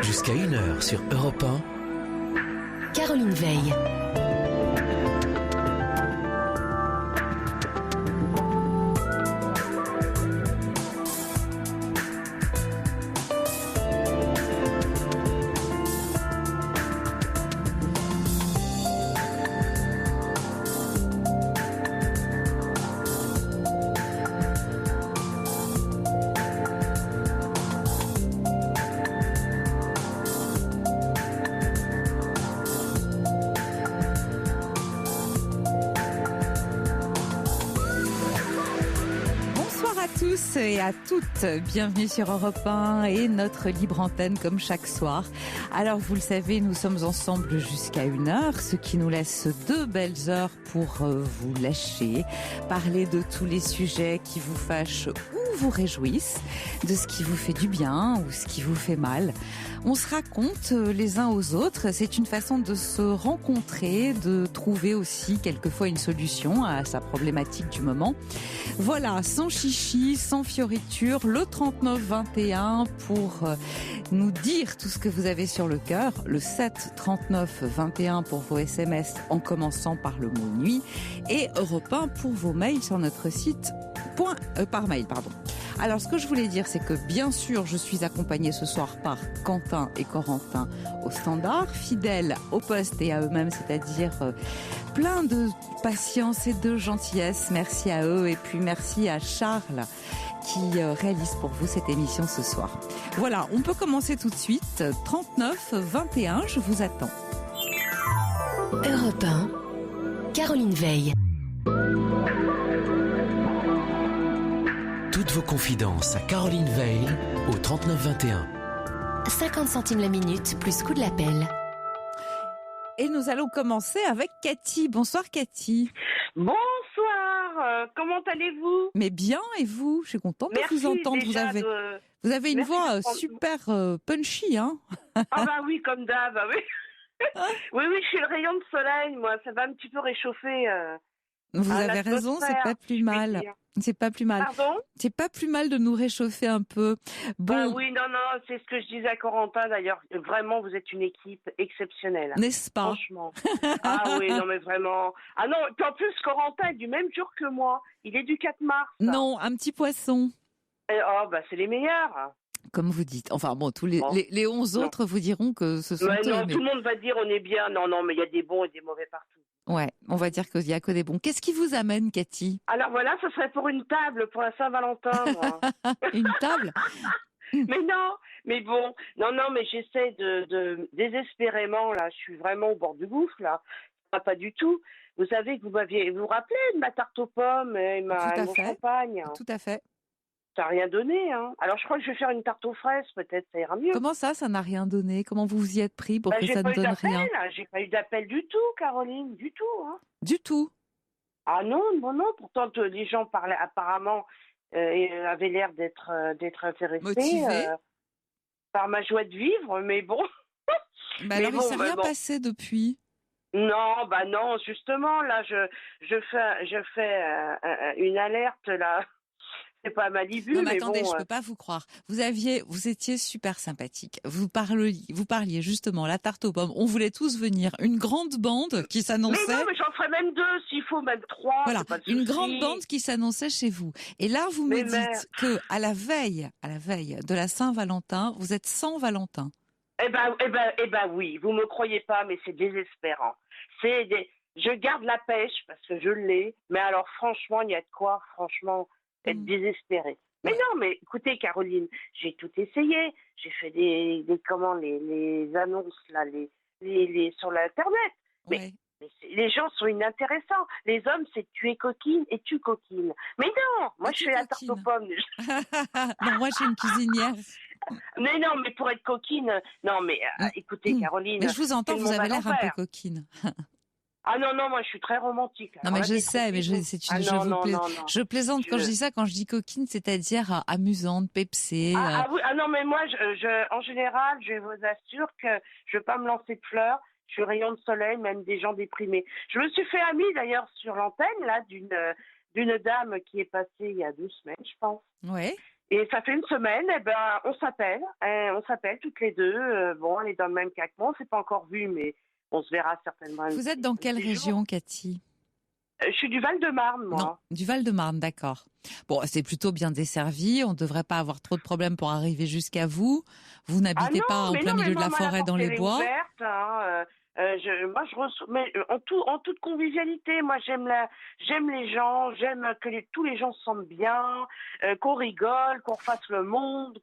Jusqu'à 1h sur Europe 1. Caroline Veil. Et à toutes, bienvenue sur Europe 1 et notre libre antenne comme chaque soir. Alors vous le savez, nous sommes ensemble jusqu'à 1h, ce qui nous laisse 2 belles heures pour vous lâcher, parler de tous les sujets qui vous fâchent ou vous réjouissent, de ce qui vous fait du bien ou ce qui vous fait mal. On se raconte les uns aux autres, c'est une façon de se rencontrer, de trouver aussi quelquefois une solution à sa problématique du moment. Voilà, sans chichi, sans fioriture, le 3921 pour nous dire tout ce que vous avez sur le cœur, le 7 39 21 pour vos SMS en commençant par le mot nuit et Europe 1 pour vos mails sur notre site par mail. Alors, ce que je voulais dire, c'est que bien sûr, je suis accompagnée ce soir par Quentin et Corentin au standard, fidèles au poste et à eux-mêmes, c'est-à-dire plein de patience et de gentillesse. Merci à eux et puis merci à Charles qui réalise pour vous cette émission ce soir. Voilà, on peut commencer tout de suite. 39 21, je vous attends. Europe 1, Caroline Veil. Toutes vos confidences à Caroline Veil au 39 21. 50 centimes la minute, plus coût de l'appel. Et nous allons commencer avec Cathy. Bonsoir Cathy. Bonsoir, comment allez-vous? Mais bien, et vous? Je suis contente de vous entendre. Vous avez une voix super punchy, hein? Ah bah oui, comme d'hab, bah oui. Oui, je suis le rayon de soleil, moi, ça va un petit peu réchauffer. Vous avez raison, c'est pas plus mal. C'est pas plus mal. Pardon? C'est pas plus mal de nous réchauffer un peu. Bon. Bah oui, non, c'est ce que je disais à Corentin d'ailleurs. Vraiment, vous êtes une équipe exceptionnelle. N'est-ce pas? Franchement. Ah oui, non mais vraiment. Ah non, puis en plus, Corentin est du même jour que moi. Il est du 4 mars. Non, un petit poisson. Oh, bah c'est les meilleurs. Comme vous dites. Enfin bon, les 11 autres vous diront que ce sont mais eux. Non, tout le monde va dire on est bien. Non, mais il y a des bons et des mauvais partout. Ouais, on va dire qu'il n'y a que des bons. Qu'est-ce qui vous amène, Cathy? Alors voilà, ce serait pour une table pour la Saint-Valentin, moi. Une table? Mais non, mais bon, non, mais j'essaie de désespérément, là, je suis vraiment au bord du gouffre, là. Pas du tout. Vous savez que vous vous rappelez de ma tarte aux pommes et mon champagne? Tout à fait. Ça n'a rien donné, hein. Alors je crois que je vais faire une tarte aux fraises, peut-être, ça ira mieux. Comment ça n'a rien donné? Comment vous vous y êtes pris pour que ça ne donne rien? J'ai pas eu d'appel du tout, Caroline, du tout, hein. Du tout? Ah non, pourtant les gens parlaient apparemment, avaient l'air d'être intéressés. Motivés. Par ma joie de vivre, mais bon. Bah alors il s'est rien passé depuis? Non, justement, là, je fais une alerte, là. C'est pas Malibu, non, mais attendez, bon, je peux pas vous croire. Vous étiez super sympathique. Vous parliez justement la tarte aux pommes. On voulait tous venir. Une grande bande qui s'annonçait. Mais non, mais j'en ferai même 2, s'il faut, même 3. Voilà, une grande bande qui s'annonçait chez vous. Et là, vous me dites que à la veille de la Saint-Valentin, vous êtes sans Valentin. Eh ben oui. Vous me croyez pas, mais c'est désespérant. Je garde la pêche parce que je l'ai. Mais alors, franchement, il y a de quoi, être désespéré. Mais non, mais écoutez, Caroline, j'ai tout essayé. J'ai fait les annonces là, les sur l'internet. Mais les gens sont inintéressants. Les hommes, c'est tu es coquine et tu coquines. Mais non, moi je fais la tarte aux pommes. Non, moi j'ai une cuisinière. Mais non, mais pour être coquine, non, mais écoutez, Caroline. Mais je vous entends, vous avez l'air un peu coquine. Ah non, moi je suis très romantique. Non, mais je sais, mais je plaisante quand je dis ça, quand je dis coquine, c'est-à-dire amusante, pepsée. Oui, non, mais moi, en général, je vous assure que je vais pas me lancer de fleurs. Je suis rayon de soleil, même des gens déprimés. Je me suis fait amie d'ailleurs sur l'antenne là d'une dame qui est passée il y a 2 semaines, je pense. Ouais. Et ça fait une semaine, on s'appelle toutes les deux. Bon, elle est dans le même cas que moi, on s'est pas encore vu, mais on se verra certainement. Vous êtes dans quelle région, Cathy? Je suis du Val-de-Marne, moi. Non, du Val-de-Marne, d'accord. Bon, c'est plutôt bien desservi. On ne devrait pas avoir trop de problèmes pour arriver jusqu'à vous. Vous n'habitez pas en plein milieu de la forêt dans les bois. Ouverte, hein, moi, je reçois, mais en toute convivialité. Moi, j'aime les gens, j'aime que tous les gens se sentent bien, qu'on rigole, qu'on fasse le monde,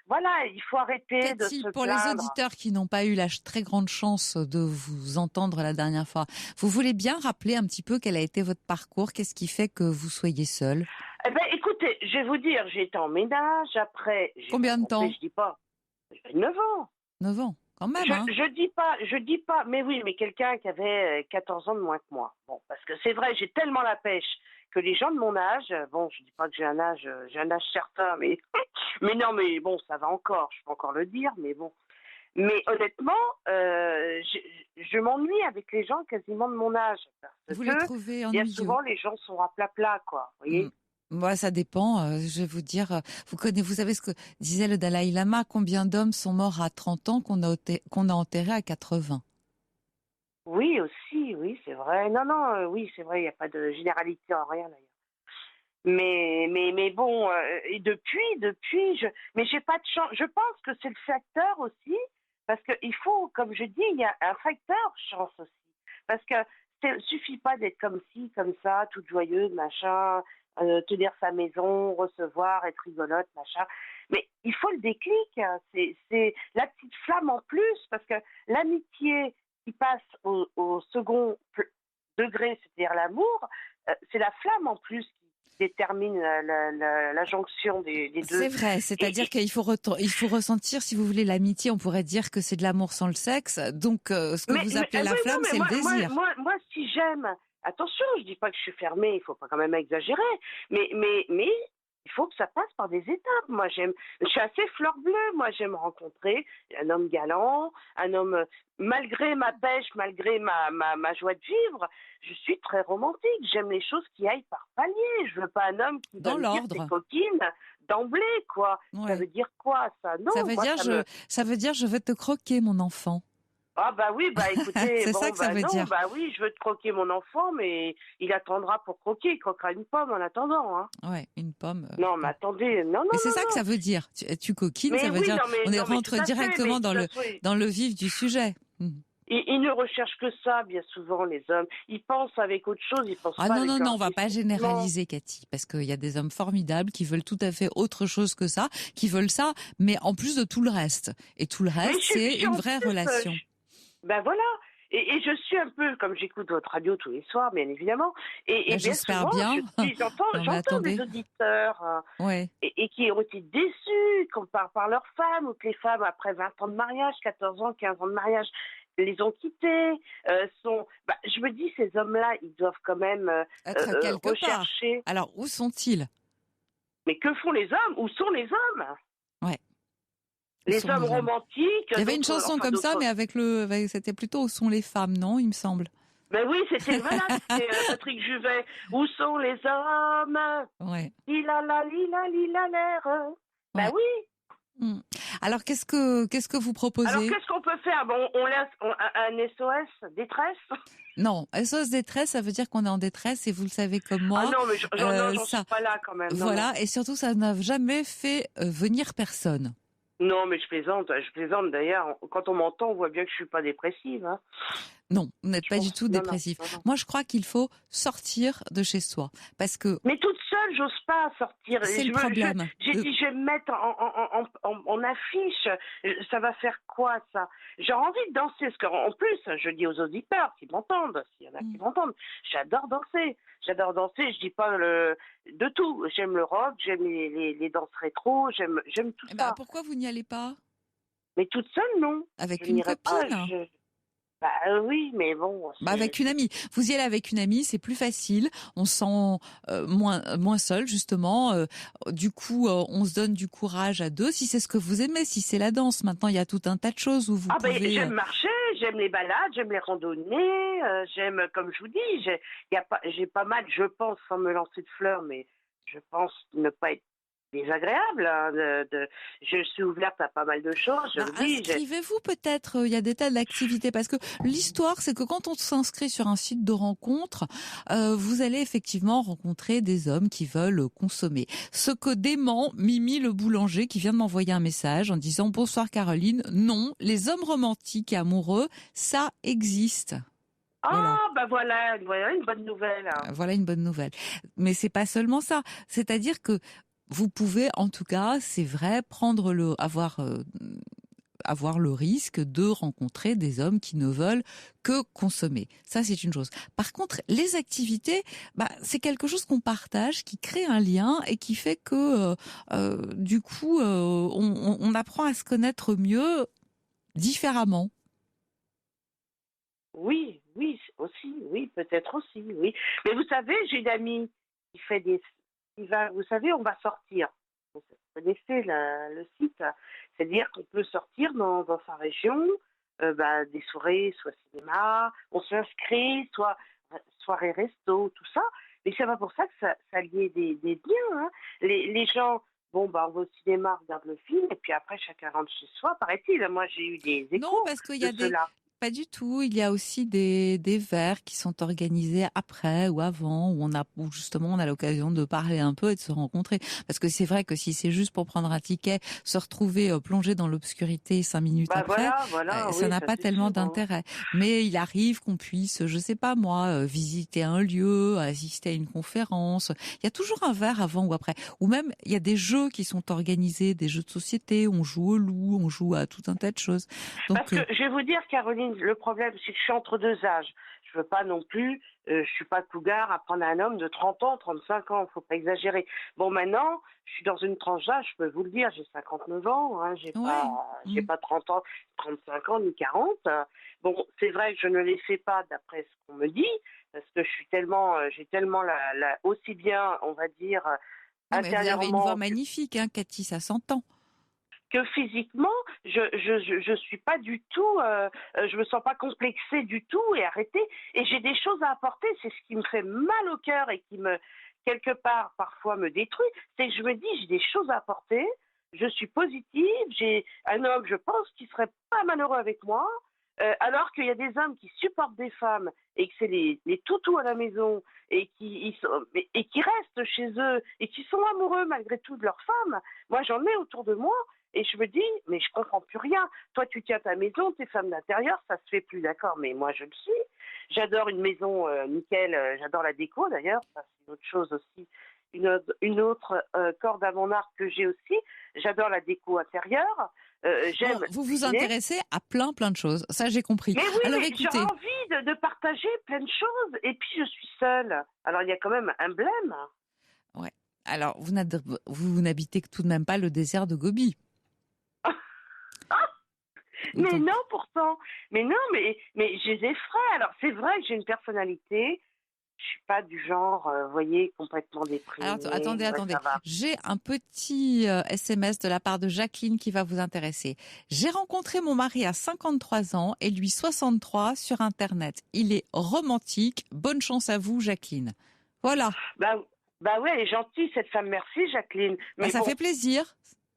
voilà, il faut arrêter Cathy, de se pour plaindre. les auditeurs qui n'ont pas eu la très grande chance de vous entendre la dernière fois, vous voulez bien rappeler un petit peu quel a été votre parcours? Qu'est-ce qui fait que vous soyez seule? Eh ben, écoutez, je vais vous dire, j'ai été en ménage, après... Combien de temps? Je dis pas, 9 ans. 9 ans, quand même, hein? Je dis pas, mais oui, mais quelqu'un qui avait 14 ans de moins que moi. Bon, parce que c'est vrai, j'ai tellement la pêche que les gens de mon âge, bon, je dis pas que j'ai un âge certain, mais, mais non, mais bon, ça va encore, je peux encore le dire, mais bon. Mais honnêtement, je m'ennuie avec les gens quasiment de mon âge. Parce Vous que les trouvez bien ennuyeux? souvent, les gens sont à plat, quoi. Vous voyez? Moi, ça dépend. Je vais vous dire, vous savez ce que disait le Dalai Lama, combien d'hommes sont morts à 30 ans qu'on a enterrés à 80? Oui, aussi, oui, c'est vrai. Non, oui, c'est vrai, il n'y a pas de généralité en rien, d'ailleurs. Mais bon, et mais j'ai pas de chance. Je pense que c'est le facteur aussi, parce qu'il faut, comme je dis, il y a un facteur chance aussi. Parce que suffit pas d'être comme ci, comme ça, toute joyeuse, machin, tenir sa maison, recevoir, être rigolote, machin. Mais il faut le déclic, hein. C'est la petite flamme en plus, parce que l'amitié qui passe au second degré, c'est-à-dire l'amour, c'est la flamme en plus qui détermine la jonction des deux. C'est vrai, c'est-à-dire qu'il faut ressentir, si vous voulez, l'amitié, on pourrait dire que c'est de l'amour sans le sexe. Donc, ce que vous appelez la flamme, c'est le désir. Moi, si j'aime, attention, je dis pas que je suis fermée, il faut pas quand même exagérer, mais il faut que ça passe par des étapes. Moi, je suis assez fleur bleue. Moi, j'aime rencontrer un homme galant, un homme, malgré ma pêche, malgré ma joie de vivre, je suis très romantique. J'aime les choses qui aillent par palier. Je veux pas un homme qui dans va me dire l'ordre. ses coquines d'emblée, quoi. Ouais. Ça veut dire quoi, ça? Non, ça veut dire je veux te croquer, mon enfant. Ah bah oui, bah écoutez, c'est bon, ça que ça veut non, dire. bah oui, je veux te croquer mon enfant, mais il attendra pour croquer, il croquera une pomme en attendant, hein. Ouais, une pomme. Non, mais attendez, non. Mais c'est ça que ça veut dire. Tu coquines, mais ça veut oui, dire non, mais, rentre directement dans le vif du sujet. Ils ne recherchent que ça, bien souvent, les hommes. Ils pensent avec autre chose, ils pensent pas avec non, leur on va pas vie. généraliser, Cathy, parce qu'il y a des hommes formidables qui veulent tout à fait autre chose que ça, qui veulent ça, mais en plus de tout le reste. Et tout le reste, c'est une vraie relation. Ben voilà. Et je suis un peu, comme j'écoute votre radio tous les soirs, bien évidemment, et bien j'espère souvent, bien. j'entends des auditeurs ouais. et qui ont été déçus par leurs femmes, ou que les femmes, après 20 ans de mariage, 14 ans, 15 ans de mariage, les ont quittés, je me dis, ces hommes-là, ils doivent quand même être quelque rechercher. Part. Alors, où sont-ils? Mais que font les hommes? Où sont les hommes? Ouais. Les hommes romantiques. Il y avait une chanson comme ça, mais c'était plutôt Où sont les femmes, non, il me semble. Ben oui, c'était Patrick Juvet. Où sont les hommes? Ouais. Lila l'air. Ben oui. Alors qu'est-ce que vous proposez? Alors qu'est-ce qu'on peut faire? Bon, on laisse un SOS détresse? Non, SOS détresse, ça veut dire qu'on est en détresse et vous le savez comme moi. Ah non, mais j'en suis pas là quand même. Voilà, et surtout ça n'a jamais fait venir personne. Non, mais je plaisante d'ailleurs. Quand on m'entend, on voit bien que je suis pas dépressive. Hein. Non, vous n'êtes pas du tout dépressif. Non. Moi, je crois qu'il faut sortir de chez soi. Parce que. Mais toute seule, j'ose pas sortir. C'est le problème. J'ai dit, je vais me mettre en affiche. Ça va faire quoi, ça? J'ai envie de danser. Parce qu'en plus, je dis aux auditeurs qui m'entendent, s'il y en a qui m'entendent, j'adore danser. Je dis pas de tout. J'aime le rock, j'aime les danses rétro, j'aime tout ça. Pourquoi vous n'y allez pas? Mais toute seule, non. Avec une copine? Bah oui, mais bon. Avec une amie. Vous y allez avec une amie, c'est plus facile. On se sent moins seul, justement. Du coup, on se donne du courage à deux. Si c'est ce que vous aimez, si c'est la danse. Maintenant, il y a tout un tas de choses où vous pouvez... j'aime marcher, j'aime les balades, j'aime les randonnées, j'aime, comme je vous dis, j'ai pas mal, je pense, sans me lancer de fleurs, mais je pense ne pas être désagréable. Hein, je suis ouverte à pas mal de choses. Je Bah, le dis. inscrivez-vous peut-être, il y a des tas d'activités, parce que l'histoire, c'est que quand on s'inscrit sur un site de rencontre, vous allez effectivement rencontrer des hommes qui veulent consommer. Ce que dément Mimi le boulanger qui vient de m'envoyer un message en disant: bonsoir Caroline, non, les hommes romantiques et amoureux, ça existe. Voilà. Ah, bah voilà une bonne nouvelle. Hein. Voilà une bonne nouvelle. Mais c'est pas seulement ça. C'est-à-dire que vous pouvez, en tout cas, c'est vrai, avoir le risque de rencontrer des hommes qui ne veulent que consommer. Ça, c'est une chose. Par contre, les activités, c'est quelque chose qu'on partage, qui crée un lien et qui fait que, du coup, on apprend à se connaître mieux différemment. Oui, oui, aussi, oui, peut-être aussi, oui. Mais vous savez, j'ai une amie qui fait vous savez, on va sortir. Vous connaissez le site, c'est-à-dire qu'on peut sortir dans sa région, des soirées, soit cinéma, on s'inscrit, soit soirée resto, tout ça. Mais c'est pas pour ça que ça liait des liens. Hein. Les gens, bon, on va au cinéma, regarde le film, et puis après, chacun rentre chez soi, paraît-il. Moi, j'ai eu des Non, échos parce qu'il y de a cela. Pas du tout. Il y a aussi des verres qui sont organisés après ou avant, où justement on a l'occasion de parler un peu et de se rencontrer. Parce que c'est vrai que si c'est juste pour prendre un ticket, se retrouver plongé dans l'obscurité 5 minutes après, Voilà, ça oui, n'a ça pas c'est tellement sûr. Hein. d'intérêt. Mais il arrive qu'on puisse, je sais pas moi, visiter un lieu, assister à une conférence. Il y a toujours un verre avant ou après. Ou même, il y a des jeux qui sont organisés, des jeux de société. On joue au loup, on joue à tout un tas de choses. Parce Donc, que je vais vous dire, Caroline, le problème, c'est que je suis entre deux âges. Je veux pas non plus, je suis pas cougar à prendre un homme de 30 ans, 35 ans, faut pas exagérer. Bon, maintenant, je suis dans une tranche d'âge, je peux vous le dire, j'ai 59 ans, hein, ouais. j'ai pas 30 ans, 35 ans, ni 40. Bon, c'est vrai que je ne les fais pas d'après ce qu'on me dit, parce que je suis tellement, j'ai tellement aussi bien, on va dire, Non, mais vous avez une voix intérieurement magnifique, hein, Cathy, ça s'entend. que physiquement, je suis pas du tout, je me sens pas complexée du tout et arrêtée. Et j'ai des choses à apporter. C'est ce qui me fait mal au cœur et qui me, quelque part, parfois me détruit. C'est que je me dis, j'ai des choses à apporter. Je suis positive. J'ai un homme, je pense, qui serait pas malheureux avec moi. Alors qu'il y a des hommes qui supportent des femmes et que c'est les toutous à la maison et et qui restent chez eux et qui sont amoureux malgré tout de leur femme. Moi, j'en ai autour de moi. Et je me dis, mais je comprends plus rien. Toi, tu tiens ta maison, t'es femme d'intérieur, ça se fait plus, d'accord, mais moi, je le suis. J'adore une maison nickel, j'adore la déco, d'ailleurs, ça, c'est une autre chose aussi, une autre corde à mon arc que j'ai aussi. J'adore la déco intérieure, j'aime Bon, vous vous cuisiner. intéressez à plein de choses, ça j'ai compris. Mais oui, Alors mais j'aurais écoutez, envie de partager plein de choses, et puis je suis seule. Alors, il y a quand même un blême. ouais. Alors vous n'habitez tout de même pas le désert de Gobi. Mais Donc, non, pourtant. Mais non, mais j'ai des frais. Alors, c'est vrai que j'ai une personnalité. Je suis pas du genre, vous voyez, complètement déprimée. alors attendez, Ouais, ça va. j'ai un petit SMS de la part de Jacqueline qui va vous intéresser. J'ai rencontré mon mari à 53 ans et lui 63 sur Internet. Il est romantique. Bonne chance à vous, Jacqueline. Voilà. Bah, bah ouais, elle est gentille, cette femme. Merci, Jacqueline. Mais Ça bon. fait plaisir.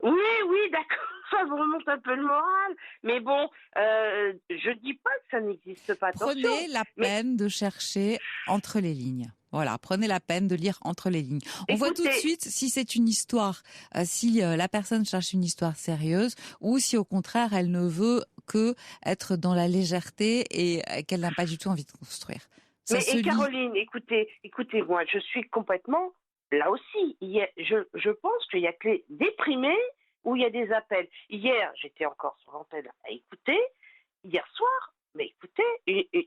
Oui, oui, d'accord. Ça me remonte un peu le moral. Mais bon, je dis pas que ça n'existe pas. Attention. Prenez la Mais peine de chercher entre les lignes. Voilà, prenez la peine de lire entre les lignes. On voit tout de écoutez, suite si c'est une histoire, si la personne cherche une histoire sérieuse ou si au contraire elle ne veut que être dans la légèreté et qu'elle n'a pas du tout envie de construire. Ça mais se et lit. Caroline, écoutez-moi, je suis complètement là aussi. Je pense qu'il y a que les déprimés où il y a des appels. Hier, j'étais encore sur l'antenne à écouter. Hier soir, mais écoutez,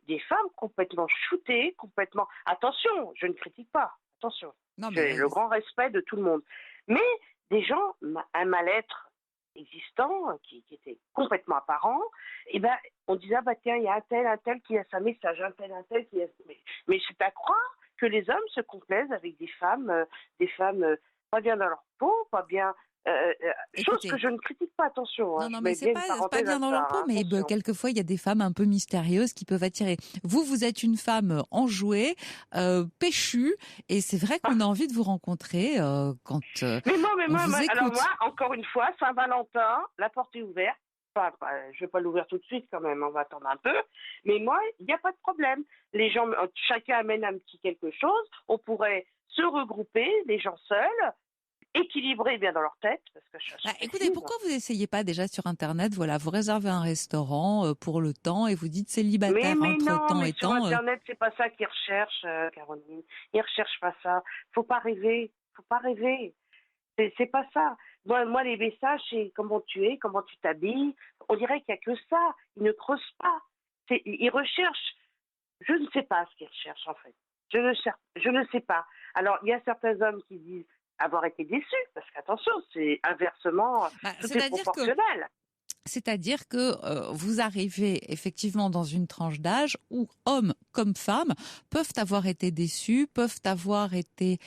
des femmes complètement shootées, complètement. Attention, je ne critique pas. Attention, Non j'ai mais le grand respect de tout le monde. Mais des gens, un mal-être existant, qui était complètement apparent, et ben, on disait, ah bah tiens, il y a un tel qui a sa message, un tel qui a. Mais c'est à croire que les hommes se complaisent avec des femmes pas bien dans leur peau, pas bien. Chose Écoutez, que je ne critique pas, attention. non, Je non, mets mais c'est bien une pas parenthèse bien à dans ça, leur peau, mais attention. quelquefois il y a des femmes un peu mystérieuses qui peuvent attirer. Vous êtes une femme enjouée, péchue, et c'est vrai qu'on a envie de vous rencontrer quand Mais on vous alors écoute. moi, encore une fois, Saint-Valentin, la porte est ouverte. Je vais pas l'ouvrir tout de suite quand même, on va attendre un peu. Mais moi, il n'y a pas de problème. Les gens, chacun amène un petit quelque chose. On pourrait se regrouper, les gens seuls, équilibrés bien dans leur tête, parce que je suis Écoutez, précise. pourquoi vous essayez pas déjà sur Internet, voilà, vous réservez un restaurant pour le temps et vous dites célibataire Mais entre non, temps mais et sur temps. Internet, c'est pas ça qu'ils recherchent, Caroline. Ils recherchent pas ça. Faut pas rêver. Faut pas rêver. C'est pas ça. Moi, les messages, c'est comment tu es, comment tu t'habilles. On dirait qu'il y a que ça. Ils ne creusent pas. Ils recherchent. Je ne sais pas ce qu'ils recherchent, en fait. Je ne sais pas. Alors, il y a certains hommes qui disent avoir été déçus, parce qu'attention, c'est inversement, tout est proportionnel. C'est-à-dire que vous arrivez effectivement dans une tranche d'âge où hommes comme femmes peuvent avoir été déçus, peuvent avoir été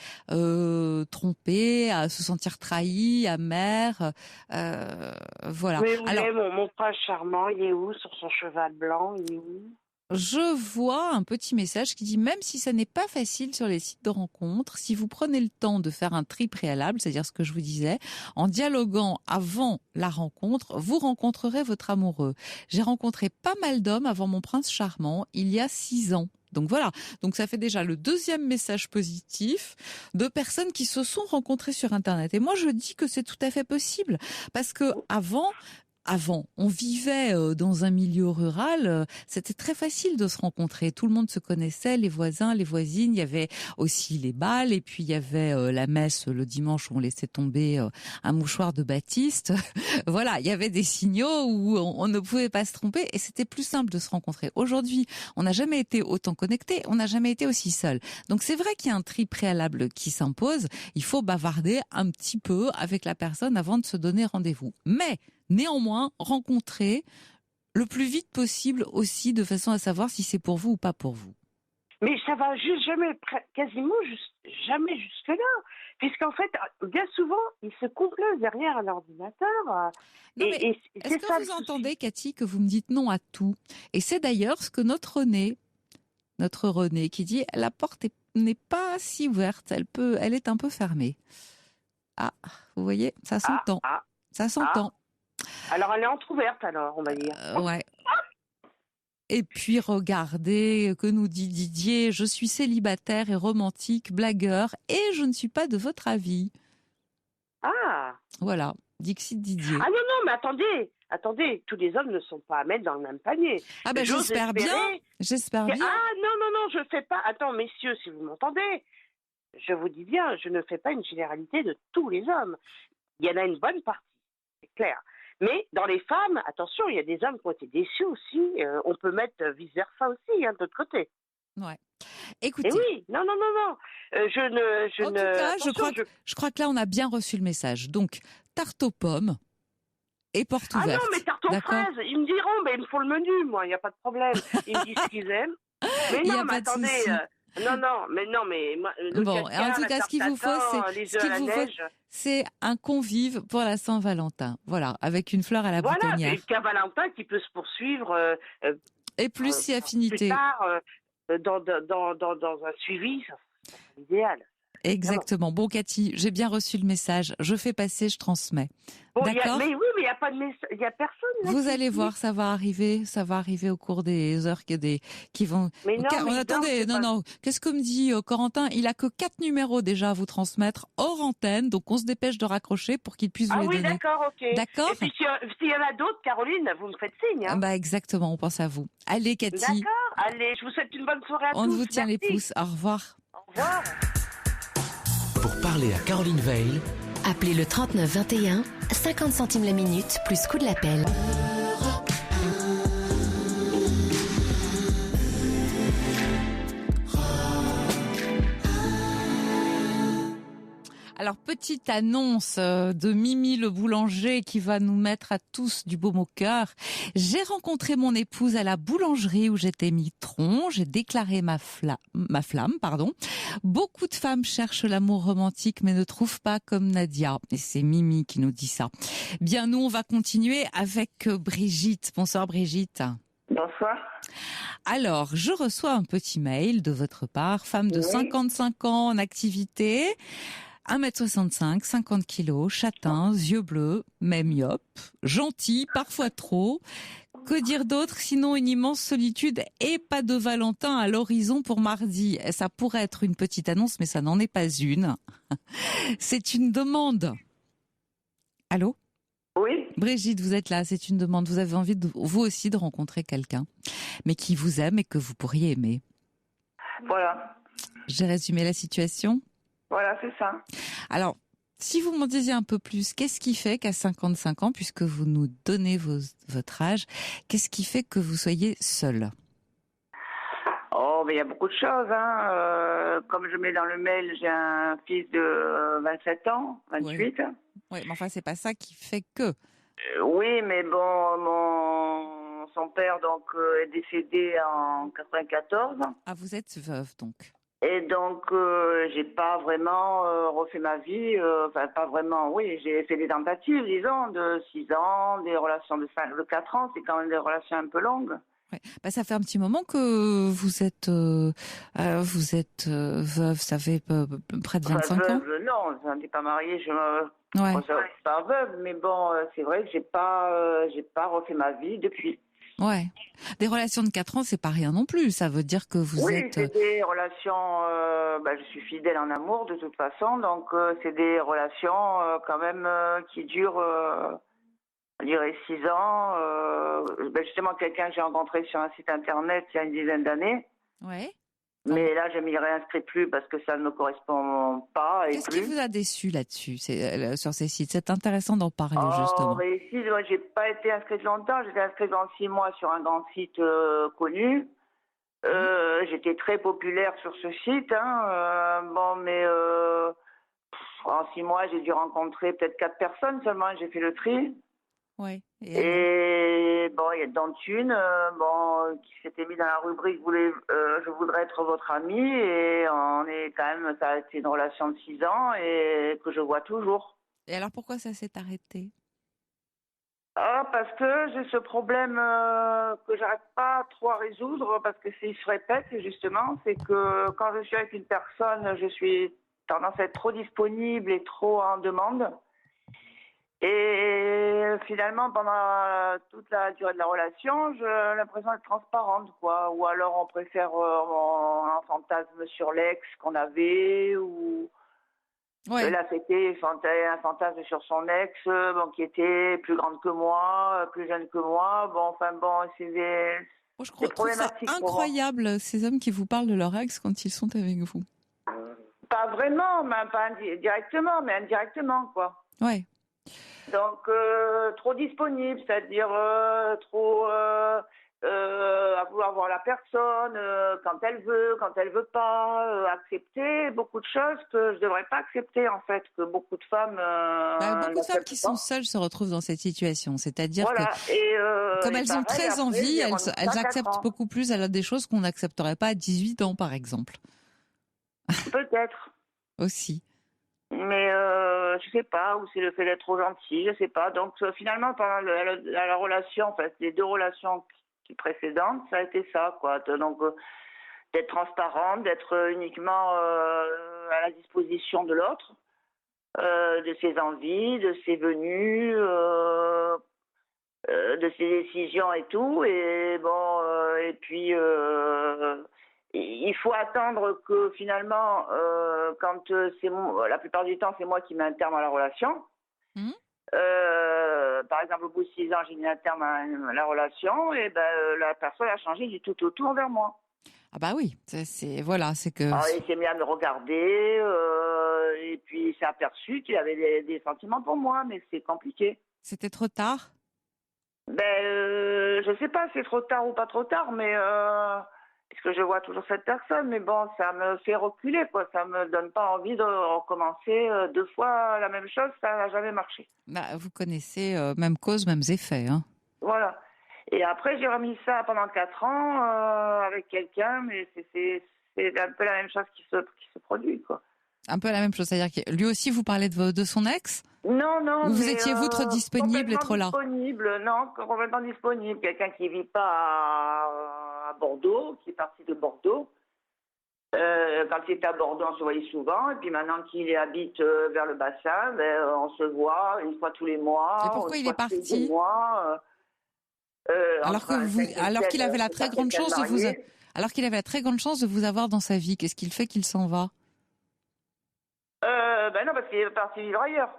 trompés, à se sentir trahis, amers, voilà. Mais où Alors, est mon prince charmant? Il est où sur son cheval blanc? Il est où? je vois un petit message qui dit, même si ça n'est pas facile sur les sites de rencontres, si vous prenez le temps de faire un tri préalable, c'est-à-dire ce que je vous disais, en dialoguant avant la rencontre, vous rencontrerez votre amoureux. J'ai rencontré pas mal d'hommes avant mon prince charmant il y a 6 ans. Donc voilà, donc ça fait déjà le deuxième message positif de personnes qui se sont rencontrées sur Internet. Et moi je dis que c'est tout à fait possible, parce que avant, on vivait dans un milieu rural, c'était très facile de se rencontrer. Tout le monde se connaissait, les voisins, les voisines. Il y avait aussi les bals, et puis il y avait la messe le dimanche où on laissait tomber un mouchoir de Baptiste. Voilà, il y avait des signaux où on ne pouvait pas se tromper, et c'était plus simple de se rencontrer. Aujourd'hui, on n'a jamais été autant connectés, on n'a jamais été aussi seul. Donc c'est vrai qu'il y a un tri préalable qui s'impose. Il faut bavarder un petit peu avec la personne avant de se donner rendez-vous. Mais néanmoins, rencontrer le plus vite possible aussi, de façon à savoir si c'est pour vous ou pas pour vous. Mais ça va jamais jusque-là. Puisqu'en fait, bien souvent, ils se complaisent derrière un ordinateur. Non, mais est-ce que vous entendez, Cathy, que vous me dites non à tout? Et c'est d'ailleurs ce que notre René, qui dit la porte n'est pas si ouverte, elle est un peu fermée. Ah, vous voyez, ça s'entend. Ça s'entend. Alors, elle est entrouverte, alors, on va dire. Ouais. Et puis, regardez, que nous dit Didier, je suis célibataire et romantique, blagueur, et je ne suis pas de votre avis. Ah. Voilà, Dixit Didier. Ah non, mais attendez, tous les hommes ne sont pas à mettre dans le même panier. Ah ben j'espère bien. Ah non, je fais pas. Attends, messieurs, si vous m'entendez, je vous dis bien, je ne fais pas une généralité de tous les hommes. Il y en a une bonne partie, c'est clair. Mais dans les femmes, attention, il y a des hommes qui ont été déçus aussi. On peut mettre vice-versa aussi, de l'autre côté. Ouais. Écoutez. Et oui, non. En tout cas, je crois que là, on a bien reçu le message. Donc, tarte aux pommes et porte ouverte. Ah non, mais tarte aux fraises, ils me diront, mais il me faut le menu, moi, il n'y a pas de problème. Ils me disent ce qu'ils aiment. Mais non, mais attendez... mais moi, bon, en tout cas, ce qu'il vous faut, c'est un convive pour la Saint-Valentin. Voilà, avec une fleur à la boutonnière. Voilà, qu'un Valentin qui peut se poursuivre. Et plus si affinité. Plus tard, dans un suivi, c'est l'idéal. Exactement. Bon, Cathy, j'ai bien reçu le message. Je fais passer, je transmets. Bon, d'accord. Mais oui, mais il n'y a pas de message, il n'y a personne. Là, vous allez voir, ça va arriver au cours des heures qui vont. Mais non, attendez, non. Qu'est-ce que me dit Corentin? Il a que 4 numéros déjà à vous transmettre hors antenne, donc on se dépêche de raccrocher pour qu'il puisse vous les donner. Ah oui, d'accord, ok. D'accord. Et puis s'il y en a d'autres, Caroline, vous me faites signe. Bah exactement, on pense à vous. Allez, Cathy. D'accord. Allez, je vous souhaite une bonne soirée à tous. On vous tient les pouces. Au revoir. Au revoir. Pour parler à Caroline Veil, appelez le 39 21, 50 centimes la minute, plus coût de l'appel. Alors, Alors, petite annonce de Mimi le boulanger qui va nous mettre à tous du baume au cœur. J'ai rencontré mon épouse à la boulangerie où j'étais mitron. J'ai déclaré ma flamme. Beaucoup de femmes cherchent l'amour romantique mais ne trouvent pas comme Nadia. Et c'est Mimi qui nous dit ça. Bien, nous, on va continuer avec Brigitte. Bonsoir Brigitte. Bonsoir. Alors, je reçois un petit mail de votre part, femme de 55 ans en activité, 1m65, 50 kilos, châtain, yeux bleus, mais myope, gentil, parfois trop. Que dire d'autre sinon une immense solitude et pas de Valentin à l'horizon pour mardi. Ça pourrait être une petite annonce, mais ça n'en est pas une. C'est une demande. Allô ? Oui. Brigitte, vous êtes là, c'est une demande. Vous avez envie, vous aussi, de rencontrer quelqu'un, mais qui vous aime et que vous pourriez aimer. Voilà. J'ai résumé la situation ? Voilà, c'est ça. Alors, si vous m'en disiez un peu plus, qu'est-ce qui fait qu'à 55 ans, puisque vous nous donnez votre âge, qu'est-ce qui fait que vous soyez seule ? Oh, mais il y a beaucoup de choses. Comme je mets dans le mail, j'ai un fils de 27 ans, 28. Oui, mais enfin, c'est pas ça qui fait que. Oui, mais bon, son père donc est décédé en 94. Ah, vous êtes veuve donc. Et donc, j'ai pas vraiment refait ma vie. Enfin, pas vraiment, oui. J'ai fait des tentatives, disons, de 6 ans, des relations de 4 ans. C'est quand même des relations un peu longues. Ouais. Bah, ça fait un petit moment que vous êtes veuve, ça fait près de 25 ans. Non, je n'étais pas mariée, je Ouais. suis pas veuve, mais bon, c'est vrai que j'ai pas refait ma vie depuis. Ouais. Des relations de 4 ans, c'est pas rien non plus. Ça veut dire que vous êtes. Oui, c'est des relations. Je suis fidèle en amour de toute façon, donc c'est des relations quand même qui durent. Je dirais 6 ans. Justement, quelqu'un que j'ai rencontré sur un site internet il y a une dizaine d'années. Ouais. Mais là, je m'y réinscris plus parce que ça ne me correspond pas. Qu'est-ce qui vous a déçu là-dessus, sur ces sites ? C'est intéressant d'en parler, justement. Mais ici, moi, j'ai pas été inscrite longtemps. J'étais inscrite dans 6 mois sur un grand site connu. J'étais très populaire sur ce site. En 6 mois, j'ai dû rencontrer peut-être 4 personnes seulement. J'ai fait le tri. Ouais. Et bon, il y a dans une qui s'était mis dans la rubrique je voudrais être votre ami, et ça a été une relation de 6 ans et que je vois toujours. Et alors pourquoi ça s'est arrêté ? Parce que j'ai ce problème que j'arrête pas trop à résoudre, parce que il se répète justement, c'est que quand je suis avec une personne, je suis tendance à être trop disponible et trop en demande. Et finalement, pendant toute la durée de la relation, j'ai l'impression d'être transparente, quoi. Ou alors on préfère un fantasme sur l'ex qu'on avait, ou là c'était un fantasme sur son ex, qui était plus grande que moi, plus jeune que moi. C'est des je trouve ça incroyable, ces hommes qui vous parlent de leur ex quand ils sont avec vous. Pas vraiment, pas directement, mais indirectement, quoi. Ouais. Donc, trop disponible, c'est-à-dire trop à vouloir voir la personne quand elle veut pas, accepter beaucoup de choses que je devrais pas accepter, en fait, que beaucoup de femmes beaucoup de femmes qui sont seules se retrouvent dans cette situation, c'est-à-dire que comme elles ont très envie, elles acceptent beaucoup plus des choses qu'on n'accepterait pas à 18 ans, par exemple. Peut-être. Aussi. Mais je sais pas, ou c'est le fait d'être trop gentil, je sais pas. Donc finalement, pendant la relation, les 2 relations précédentes, ça a été ça, quoi. Donc d'être transparente, d'être uniquement à la disposition de l'autre, de ses envies, de ses venues, de ses décisions et tout. Et puis il faut attendre que finalement, quand la plupart du temps, c'est moi qui mets un terme à la relation. Par exemple, au bout de 6 ans, j'ai mis un terme à la relation, et la personne a changé du tout autour vers moi. Ah bah oui, c'est que. Il s'est mis à me regarder, et puis il s'est aperçu qu'il avait des sentiments pour moi, mais c'est compliqué. C'était trop tard ? Je sais pas si c'est trop tard ou pas trop tard, mais Parce que je vois toujours cette personne, mais bon, ça me fait reculer, quoi. Ça me donne pas envie de recommencer 2 fois la même chose, ça n'a jamais marché. Bah, vous connaissez même cause, mêmes effets. Hein. Voilà. Et après, j'ai remis ça pendant 4 ans avec quelqu'un, mais c'est un peu la même chose qui se produit, quoi. Un peu la même chose, c'est-à-dire que lui aussi, vous parlez de son ex? Non, non, Ou vous mais étiez vous trop disponible et trop là? disponible, non, complètement disponible. Quelqu'un qui vit pas à Bordeaux, qui est parti de Bordeaux. Quand il était à Bordeaux, on se voyait souvent. Et puis maintenant qu'il habite vers le bassin, on se voit une fois tous les mois. Et pourquoi une il est fois tous les parti? 2 mois. Alors qu'il avait la très grande chance de vous, alors qu'il avait la très grande chance de vous avoir dans sa vie, qu'est-ce qu'il fait qu'il s'en va? Non, parce qu'il est parti vivre ailleurs.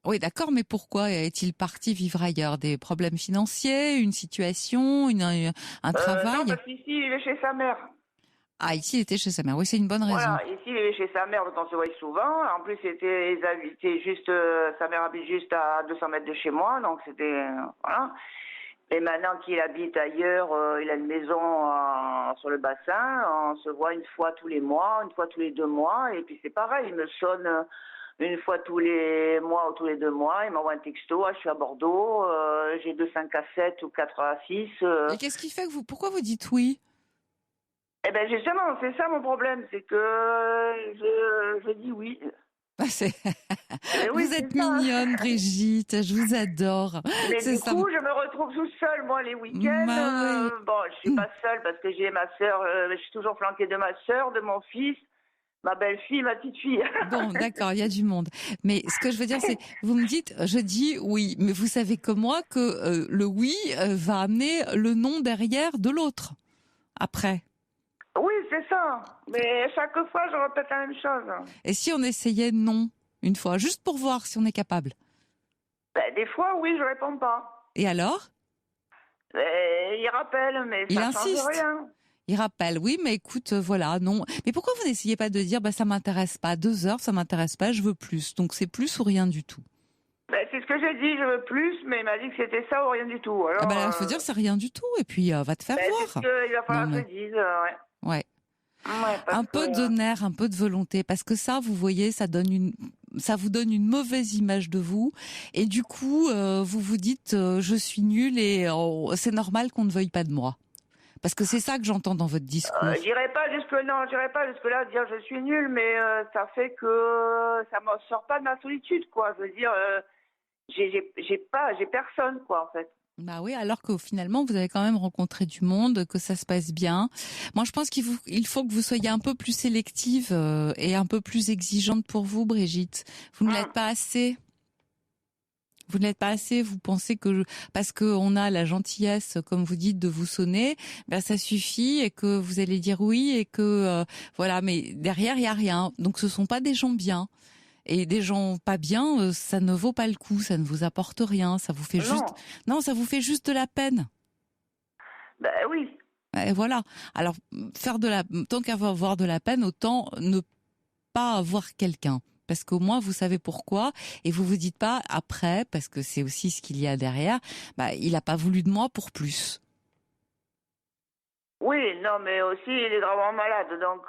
Oui, d'accord, mais pourquoi est-il parti vivre ailleurs? Des problèmes financiers, une situation, un travail? Non, parce qu'ici, il est chez sa mère. Ah, ici, il était chez sa mère. Oui, c'est une bonne raison. Voilà, ici, il est chez sa mère, donc on se voyait souvent. En plus, ils habitaient juste, sa mère habite juste à 200 mètres de chez moi, donc c'était, voilà. Et maintenant qu'il habite ailleurs, il a une maison sur le bassin, on se voit une fois tous les mois, une fois tous les 2 mois, et puis c'est pareil, il me sonne une fois tous les mois ou tous les 2 mois, il m'envoie un texto, je suis à Bordeaux, j'ai 2 5 à 7 ou 4 à 6. Et qu'est-ce qui fait que pourquoi vous dites oui? Eh ben justement, c'est ça mon problème, c'est que je dis oui. Ah, Oui, vous êtes ça. mignonne, Brigitte, je vous adore. Mais C'est du ça. coup, je me retrouve toute seule, moi, les week-ends. Bah oui. Bon, je suis pas seule parce que j'ai ma sœur, je suis toujours flanquée de ma sœur, de mon fils, ma belle-fille, ma petite-fille. Bon, d'accord, il y a du monde. Mais ce que je veux dire, c'est, vous me dites, je dis oui, mais vous savez comme moi que le oui va amener le non derrière de l'autre, après. Oui, c'est ça. Mais chaque fois, je répète la même chose. Et si on essayait non, une fois, juste pour voir si on est capable? Des fois, oui, je réponds pas. Et alors? Il rappelle, mais Il ça insiste. change rien. Il rappelle, oui, mais écoute, voilà, non. Mais pourquoi vous n'essayez pas de dire, bah, ça m'intéresse pas, 2 heures, ça m'intéresse pas, je veux plus. Donc c'est plus ou rien du tout. C'est ce que j'ai dit, je veux plus, mais il m'a dit que c'était ça ou rien du tout. Alors, Ah bah là, il faut dire c'est rien du tout, et puis va te faire c'est voir. ce qu'il va falloir Non, que mais- je dise, ouais. Ouais. Ouais, parce Un peu que, de nerf, un peu de volonté, parce que ça, vous voyez, ça vous donne une mauvaise image de vous, et du coup, vous vous dites, je suis nulle et c'est normal qu'on ne veuille pas de moi. Parce que c'est ça que j'entends dans votre discours. j'irai pas jusque là dire je suis nulle, mais ça fait que ça me sort pas de ma solitude, quoi. Je veux dire, j'ai personne, quoi, en fait. Bah oui, alors que finalement vous avez quand même rencontré du monde, que ça se passe bien. Moi, je pense il faut que vous soyez un peu plus sélective et un peu plus exigeante pour vous, Brigitte. Vous ne l'êtes pas assez. Vous ne l'êtes pas assez. Vous pensez que parce que on a la gentillesse, comme vous dites, de vous sonner, ben ça suffit et que vous allez dire oui et que voilà. Mais derrière il y a rien. Donc ce sont pas des gens bien. Et des gens pas bien, ça ne vaut pas le coup, ça ne vous apporte rien, ça vous fait juste, non, ça vous fait juste de la peine. Oui. Et voilà. Alors, tant qu'avoir de la peine, autant ne pas avoir quelqu'un. Parce qu'au moins, vous savez pourquoi. Et vous vous dites pas après, parce que c'est aussi ce qu'il y a derrière, bah, il a pas voulu de moi pour plus. Oui, non, mais aussi il est gravement malade, donc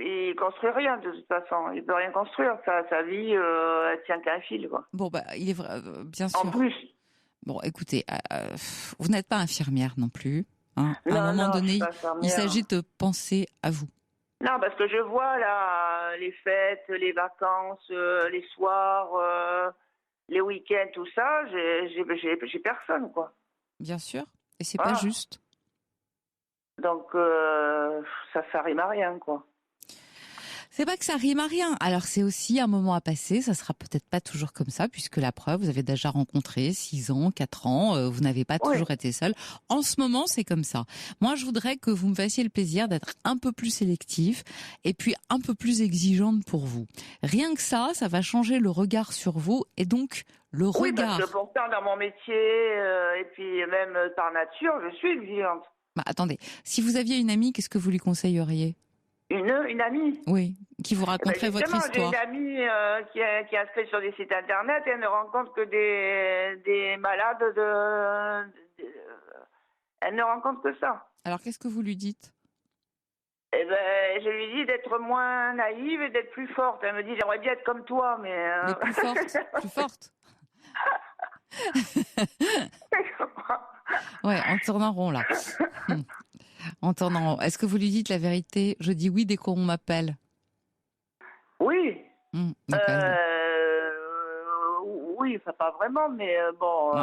il construit rien de toute façon. Il peut rien construire. Sa vie, elle tient qu'à un fil, quoi. Bon, bah, il est vrai, bien sûr. En plus. Bon, écoutez, vous n'êtes pas infirmière non plus. Hein. À un moment donné, il s'agit de penser à vous. Non, parce que je vois là les fêtes, les vacances, les soirs, les week-ends, tout ça, j'ai personne, quoi. Bien sûr, et c'est pas juste. Donc ça rime à rien, quoi. C'est pas que ça rime à rien. Alors c'est aussi un moment à passer. Ça sera peut-être pas toujours comme ça, puisque la preuve, vous avez déjà rencontré 6 ans, 4 ans. Vous n'avez pas toujours été seul. En ce moment, c'est comme ça. Moi, je voudrais que vous me fassiez le plaisir d'être un peu plus sélectif et puis un peu plus exigeante pour vous. Rien que ça va changer le regard sur vous et donc le regard. Oui, parce que pourtant dans mon métier et puis même par nature, je suis exigeante. Bah, attendez, si vous aviez une amie, qu'est-ce que vous lui conseilleriez? Une amie. Oui, qui vous raconterait votre histoire. J'ai une amie qui est inscrite sur des sites internet et elle ne rencontre que des malades elle ne rencontre que ça. Alors qu'est-ce que vous lui dites? Eh ben, je lui dis d'être moins naïve et d'être plus forte. Elle me dit, j'aimerais bien être comme toi, mais... Mais plus forte, plus forte. Ouais, on tourne en rond, là. On tourne en rond. Est-ce que vous lui dites la vérité? Je dis oui dès qu'on m'appelle. Oui. Donc, Oui, enfin pas vraiment, mais bon...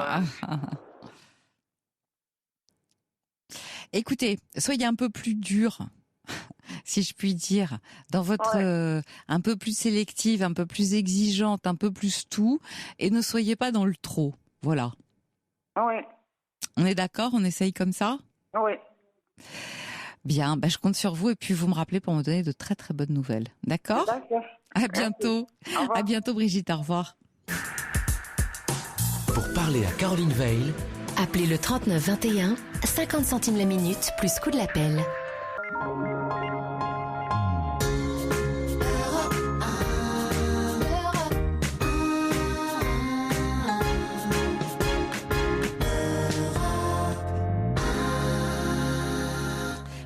Écoutez, soyez un peu plus dur, si je puis dire, dans votre un peu plus sélective, un peu plus exigeante, un peu plus tout, et ne soyez pas dans le trop. Voilà. Oui. On est d'accord? On essaye comme ça? Oui. Bien, je compte sur vous et puis vous me rappelez pour me donner de très très bonnes nouvelles. D'accord? D'accord. À bientôt. Au revoir. À bientôt Brigitte, au revoir. Pour parler à Caroline Veil, Appelez le 39 21, 50 centimes la minute, plus coût de l'appel.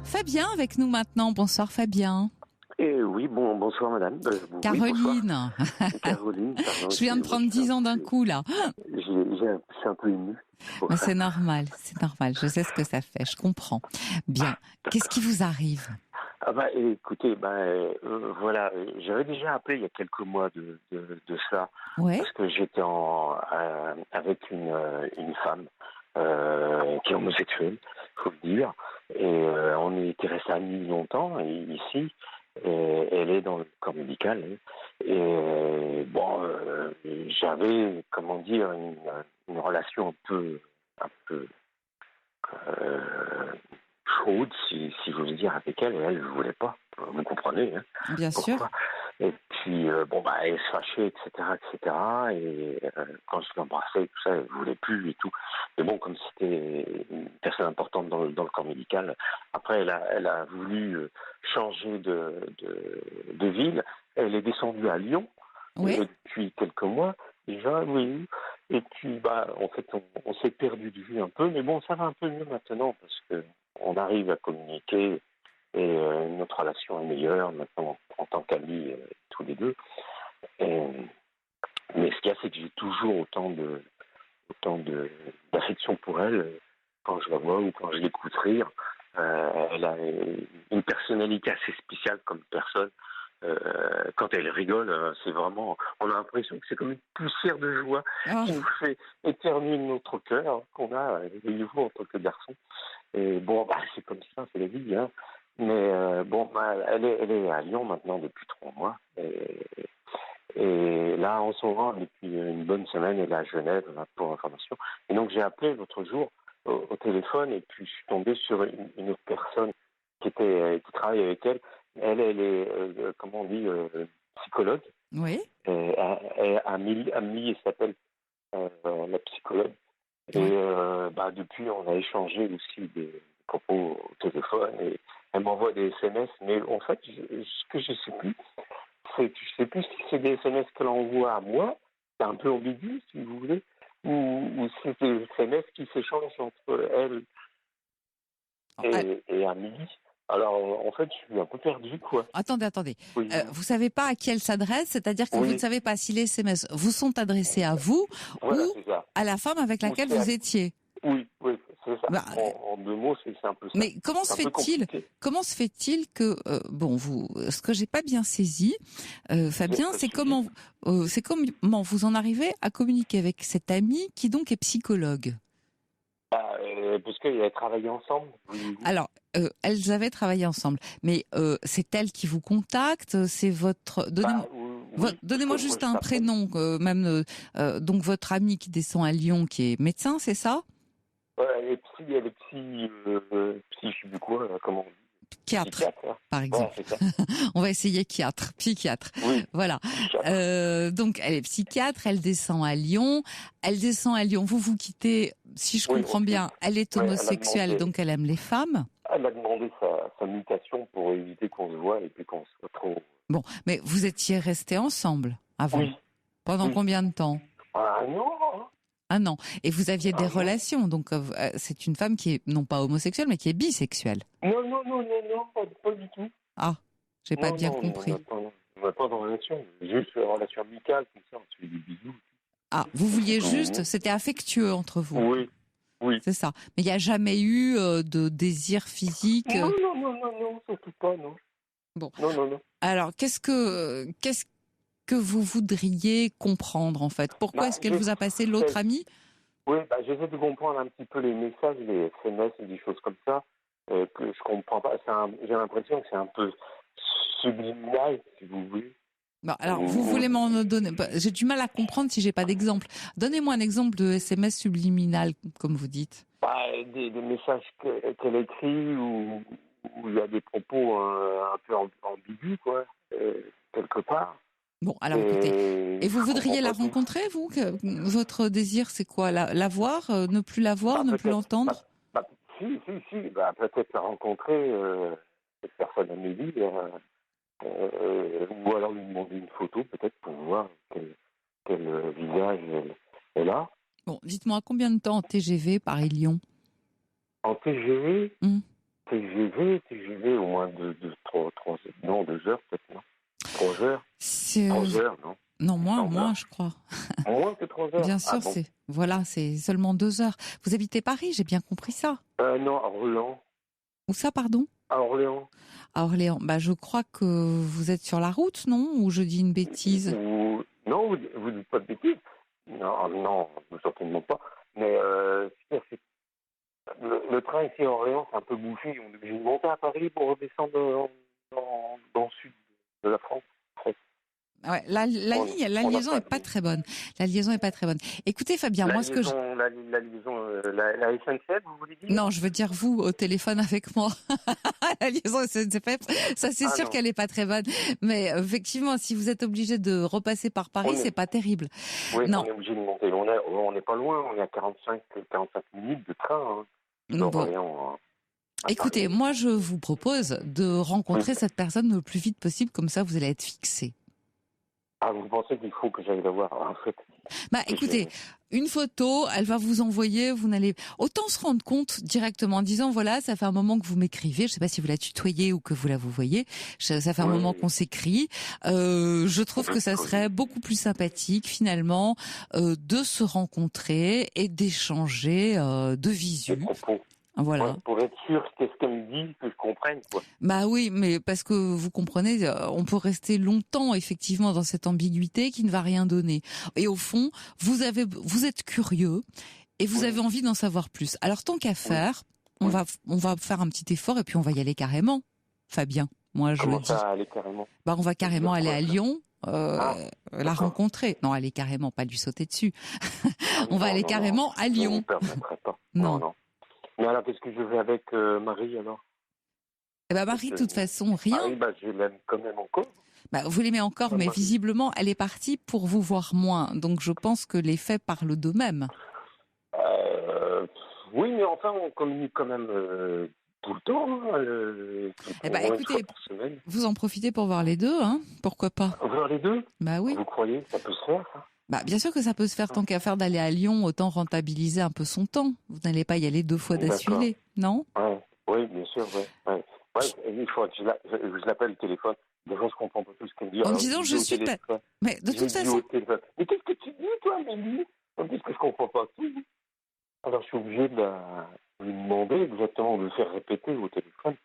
Fabien avec nous maintenant. Bonsoir Fabien. Oui, bonsoir madame. Caroline. Oui, Caroline, pardon. Je viens de prendre 10 ans d'un coup là. Je suis un peu ému. Mais c'est normal, c'est normal. Je sais ce que ça fait, je comprends. Bien. Qu'est-ce qui vous arrive? Écoutez, voilà, j'avais déjà appelé il y a quelques mois de ça, Ouais. parce que j'étais avec une femme qui est homosexuelle, faut le dire, et on était restés amis longtemps ici. Et elle est dans le corps médical. Et j'avais, comment dire, une relation un peu chaude, si je voulais dire, avec elle. Et elle ne voulait pas. Vous comprenez, hein, Bien sûr. pourquoi. Et puis, elle se fâchait, etc. Et quand je l'embrassais, tout ça, elle ne voulait plus et tout. Mais bon, comme c'était une personne importante dans le corps médical, après, elle a voulu changer de ville. Elle est descendue à Lyon. Oui. Depuis quelques mois, déjà, oui. Et puis, en fait, on s'est perdu de vue un peu. Mais bon, ça va un peu mieux maintenant parce qu'on arrive à communiquer. Et notre relation est meilleure maintenant en tant qu'amis tous les deux. Mais ce qu'il y a, c'est que j'ai toujours autant d'affection pour elle quand je la vois ou quand je l'écoute rire. Elle a une personnalité assez spéciale comme personne. Quand elle rigole, c'est vraiment... On a l'impression que c'est comme une poussière de joie qui nous fait éternuer notre cœur qu'on a, voyez-vous, en tant que garçon. Et bon, c'est comme ça, c'est la vie, hein. Mais elle est à Lyon maintenant depuis 3 mois. Et là, en ce moment, depuis une bonne semaine, elle est à Genève pour information. Et donc, j'ai appelé l'autre jour au téléphone et puis je suis tombé sur une autre personne qui travaille avec elle. Elle est, comment on dit, psychologue. Oui. Amélie, elle s'appelle la psychologue. Et depuis, on a échangé aussi des propos au téléphone et elle m'envoie des SMS. Mais en fait, ce que je sais plus, c'est que je sais plus si c'est des SMS qu'elle envoie à moi, c'est un peu ambigu, si vous voulez, ou si c'est des SMS qui s'échangent entre elle et Amélie. Alors, en fait, je suis un peu perdu, quoi. Attendez. Oui. Vous savez pas à qui elle s'adresse, c'est-à-dire que vous ne savez pas si les SMS vous sont adressés à vous ou à la femme avec laquelle vous étiez. Oui, c'est ça. En 2 mots, c'est un peu ça. Mais comment se fait-il que ce que j'ai pas bien saisi, Fabien, c'est comment vous en arrivez à communiquer avec cette amie qui donc est psychologue? Parce qu'elles avaient travaillé ensemble. Alors, elles avaient travaillé ensemble, mais c'est elle qui vous contacte, c'est votre... Donnez-moi juste un prénom, donc votre amie qui descend à Lyon, qui est médecin, c'est ça? Elle est psy, je sais plus quoi, comment on dit. Psychiatre, par exemple. Ouais, c'est ça. On va essayer psychiatre. Oui. Voilà. Donc, elle est psychiatre, elle descend à Lyon. Vous quittez, si je comprends bien, elle est homosexuelle, donc elle aime les femmes. Elle a demandé sa mutation pour éviter qu'on se voit et puis qu'on soit trop... Bon, mais vous étiez restés ensemble avant? Oui. Pendant combien de temps? Un an. Et vous aviez des relations, donc c'est une femme qui est non pas homosexuelle, mais qui est bisexuelle. Non, pas du tout. Ah, j'ai pas bien compris. On n'a pas de relation. Juste une relation amicale, comme ça, on se fait des bisous. Ah, vous vouliez juste, c'était affectueux entre vous. Oui, oui. C'est ça. Mais il n'y a jamais eu de désir physique. Non, surtout pas, non. Bon. Non. Alors, qu'est-ce que vous voudriez comprendre, en fait? Pourquoi est-ce qu'elle vous a passé l'autre ami? Oui, j'essaie de comprendre un petit peu les messages, les SMS et des choses comme ça, que je comprends pas. J'ai l'impression que c'est un peu subliminal, si vous voulez. Bon, alors, vous voulez m'en donner? J'ai du mal à comprendre si j'ai pas d'exemple. Donnez-moi un exemple de SMS subliminal, comme vous dites. Des messages qu'elle écrit où il y a des propos un peu ambigus, quoi, quelque part. Bon, alors écoutez, et vous voudriez la rencontrer, vous? Votre désir, c'est quoi? La voir, ne plus la voir, ne plus l'entendre? Si. Peut-être la rencontrer, cette personne à Mélie, ou alors lui demander une photo, peut-être, pour voir quel visage elle a. Bon, dites-moi, combien de temps en TGV Paris-Lyon? En TGV TGV, au moins 2 heures, peut-être, non? 3 heures 3 heures, non? Non, moins, je crois. Moins que 3 heures? Bien sûr, bon. c'est seulement 2 heures. Vous habitez Paris, j'ai bien compris ça. Non, à Orléans. Où ça, pardon? À Orléans. À Orléans. Je crois que vous êtes sur la route, non? Ou je dis une bêtise? Non, vous dites pas de bêtises. Non, certainement pas. Mais le train ici à Orléans, c'est un peu bouché. On est obligé de monter à Paris pour redescendre dans le sud de la France. Ouais, la liaison est pas très bonne. La liaison est pas très bonne. Écoutez, Fabien, la SNCF, vous voulez dire? Non, je veux dire vous au téléphone avec moi. La liaison SNCF, ça c'est sûr qu'elle est pas très bonne. Mais effectivement, si vous êtes obligé de repasser par Paris, c'est pas terrible. Oui, non. On est obligé de monter. On n'est pas loin. On est à 45 minutes de train. Bon. Écoutez, moi je vous propose de rencontrer cette personne le plus vite possible, comme ça vous allez être fixé. Ah, vous pensez qu'il faut que j'aille la voir, en fait? Écoutez, une photo, elle va vous envoyer, vous n'allez autant se rendre compte directement en disant voilà, ça fait un moment que vous m'écrivez, je sais pas si vous la tutoyez ou que vous la voyez, ça fait un moment qu'on s'écrit. Je trouve que ça serait beaucoup plus sympathique finalement de se rencontrer et d'échanger de visu. Voilà. Ouais, pour être sûr qu'est-ce qu'elle me dit, que je comprenne, quoi. Oui, mais parce que vous comprenez, on peut rester longtemps effectivement dans cette ambiguïté qui ne va rien donner. Et au fond, vous êtes curieux et vous avez envie d'en savoir plus. Alors tant qu'à faire, on va faire un petit effort et puis on va y aller carrément, Fabien. Moi, je le dis. Ça, aller carrément? On va carrément aller à Lyon. La rencontrer. Non, aller carrément, pas lui sauter dessus. On va aller carrément à Lyon. Je ne permettrai pas. Non. Mais alors, qu'est-ce que je fais avec Marie, alors? Marie, de toute façon, rien. Marie, je l'aime quand même encore. Vous l'aimez encore, mais visiblement, elle est partie pour vous voir moins. Donc, je pense que les faits parlent d'eux-mêmes. Oui, mais enfin, on communique quand même tout le temps. Écoutez, vous en profitez pour voir les deux, hein? Pourquoi pas? Voir les deux? Oui. Vous croyez que ça peut se faire, ça? Bien sûr que ça peut se faire, tant qu'à faire d'aller à Lyon, autant rentabiliser un peu son temps. Vous n'allez pas y aller 2 fois d'affilée, non? Oui, bien sûr, ouais. Il faut que je l'appelle au téléphone. Des fois, je comprends pas tout ce qu'elle me dit. En me disant, je suis pas... Mais de toute façon... Mais qu'est-ce que tu dis, toi, Mélie? Parce que je comprends pas tout. Alors, je suis obligé de lui demander exactement, de le faire répéter au téléphone.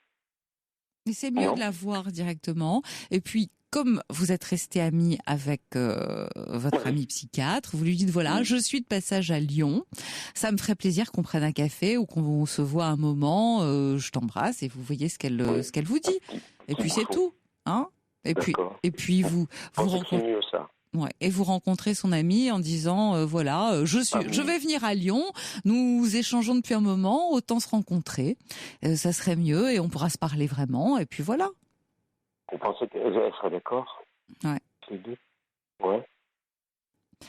Mais c'est mieux de la voir directement. Et puis, comme vous êtes resté ami avec votre ami psychiatre, vous lui dites voilà, je suis de passage à Lyon, ça me ferait plaisir qu'on prenne un café ou qu'on se voit un moment, je t'embrasse et vous voyez ce qu'elle vous dit. Et puis c'est tout, hein. Et puis vous rencontrez. Ouais, et vous rencontrez son ami en disant voilà, je vais venir à Lyon, nous échangeons depuis un moment, autant se rencontrer, ça serait mieux et on pourra se parler vraiment et puis voilà. Vous pensez qu'elle serait d'accord? Ouais. Les deux? Ouais.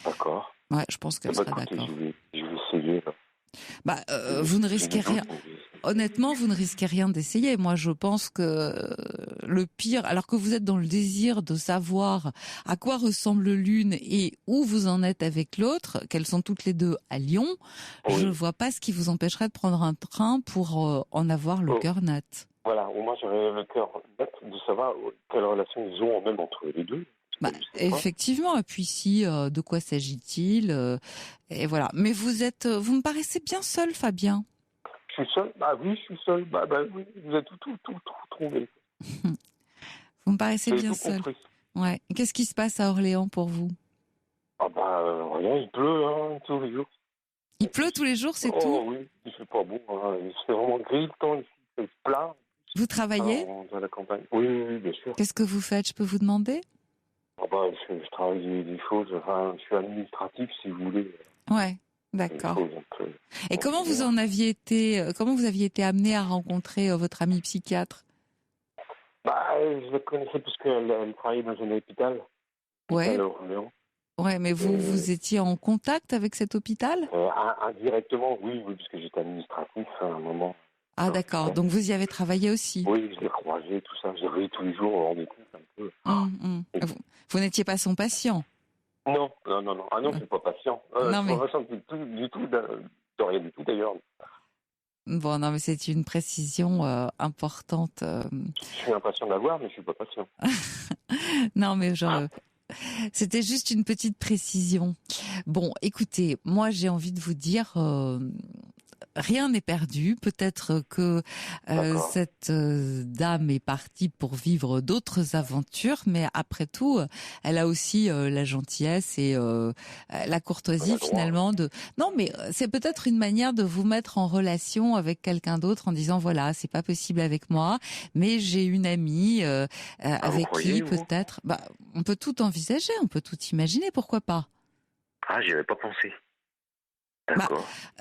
D'accord. Ouais, je pense qu'elle sera d'accord. Je vais essayer. Vous ne risquez rien. Honnêtement, vous ne risquez rien d'essayer. Moi, je pense que le pire, alors que vous êtes dans le désir de savoir à quoi ressemble l'une et où vous en êtes avec l'autre, qu'elles sont toutes les deux à Lyon, je vois pas ce qui vous empêcherait de prendre un train pour en avoir le cœur net. Voilà, au moins j'aurais le cœur net de savoir quelle relation ils ont même entre les deux. Bah, effectivement, et puis si, de quoi s'agit-il et voilà. Mais vous me paraissez bien seul, Fabien. Je suis seul. Bah oui, je suis seul. Bah oui, vous avez tout trouvé. Vous me paraissez Vous avez bien tout seul. compris. Ouais. Qu'est-ce qui se passe à Orléans pour vous? Ah rien, il pleut tous les jours. Il pleut tous les jours, c'est tout? Oh oui, il fait pas bon. C'est vraiment gris le temps ici, c'est plat. Vous travaillez? Dans la campagne. Oui, bien sûr. Qu'est-ce que vous faites? Je peux vous demander? Je travaille des choses, je suis administratif si vous voulez. Ouais, d'accord. Et comment vous aviez été amené à rencontrer votre amie psychiatre? Je la connaissais parce qu'elle travaillait dans un hôpital. Ouais. À Orléans. Ouais, mais vous étiez en contact avec cet hôpital? Indirectement, oui, parce que j'étais administratif à un moment. Ah d'accord, donc vous y avez travaillé aussi? Oui, je l'ai croisé, tout ça. J'ai vu tous les jours, on découvre un peu. Vous n'étiez pas son patient? Non. Ah non, je suis pas patient. Non, je suis pas patient du tout, de rien du tout d'ailleurs. Bon, non, mais c'est une précision importante. Je suis impatient d'avoir, mais je suis pas patient. Non, mais c'était juste une petite précision. Bon, écoutez, moi j'ai envie de vous dire, rien n'est perdu. Peut-être que cette dame est partie pour vivre d'autres aventures, mais après tout, elle a aussi la gentillesse et la courtoisie finalement de. Non, mais c'est peut-être une manière de vous mettre en relation avec quelqu'un d'autre en disant voilà, c'est pas possible avec moi, mais j'ai une amie avec qui peut-être. Bah, on peut tout envisager, on peut tout imaginer, pourquoi pas? Ah, j'y avais pas pensé.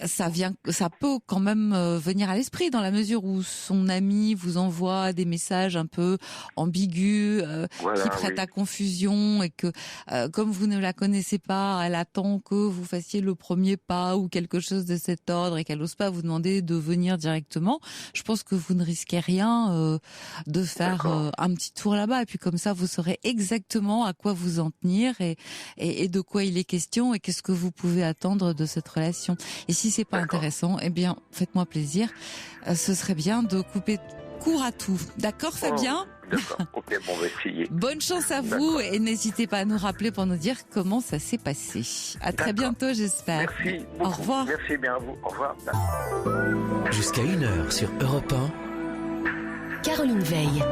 Ça peut quand même venir à l'esprit dans la mesure où son ami vous envoie des messages un peu ambigus, qui prêtent à confusion et que comme vous ne la connaissez pas, elle attend que vous fassiez le premier pas ou quelque chose de cet ordre et qu'elle n'ose pas vous demander de venir directement. Je pense que vous ne risquez rien de faire un petit tour là-bas et puis comme ça vous saurez exactement à quoi vous en tenir et de quoi il est question et qu'est-ce que vous pouvez attendre de cette relation. Et si c'est pas intéressant, eh bien, faites-moi plaisir. Ce serait bien de couper court à tout. D'accord, Fabien? D'accord. Ok, bon, on va essayer. Bonne chance à vous et n'hésitez pas à nous rappeler pour nous dire comment ça s'est passé. À très bientôt, j'espère. Merci beaucoup. Au revoir. Merci bien à vous. Au revoir. Jusqu'à 1h sur Europe 1. Caroline Veil.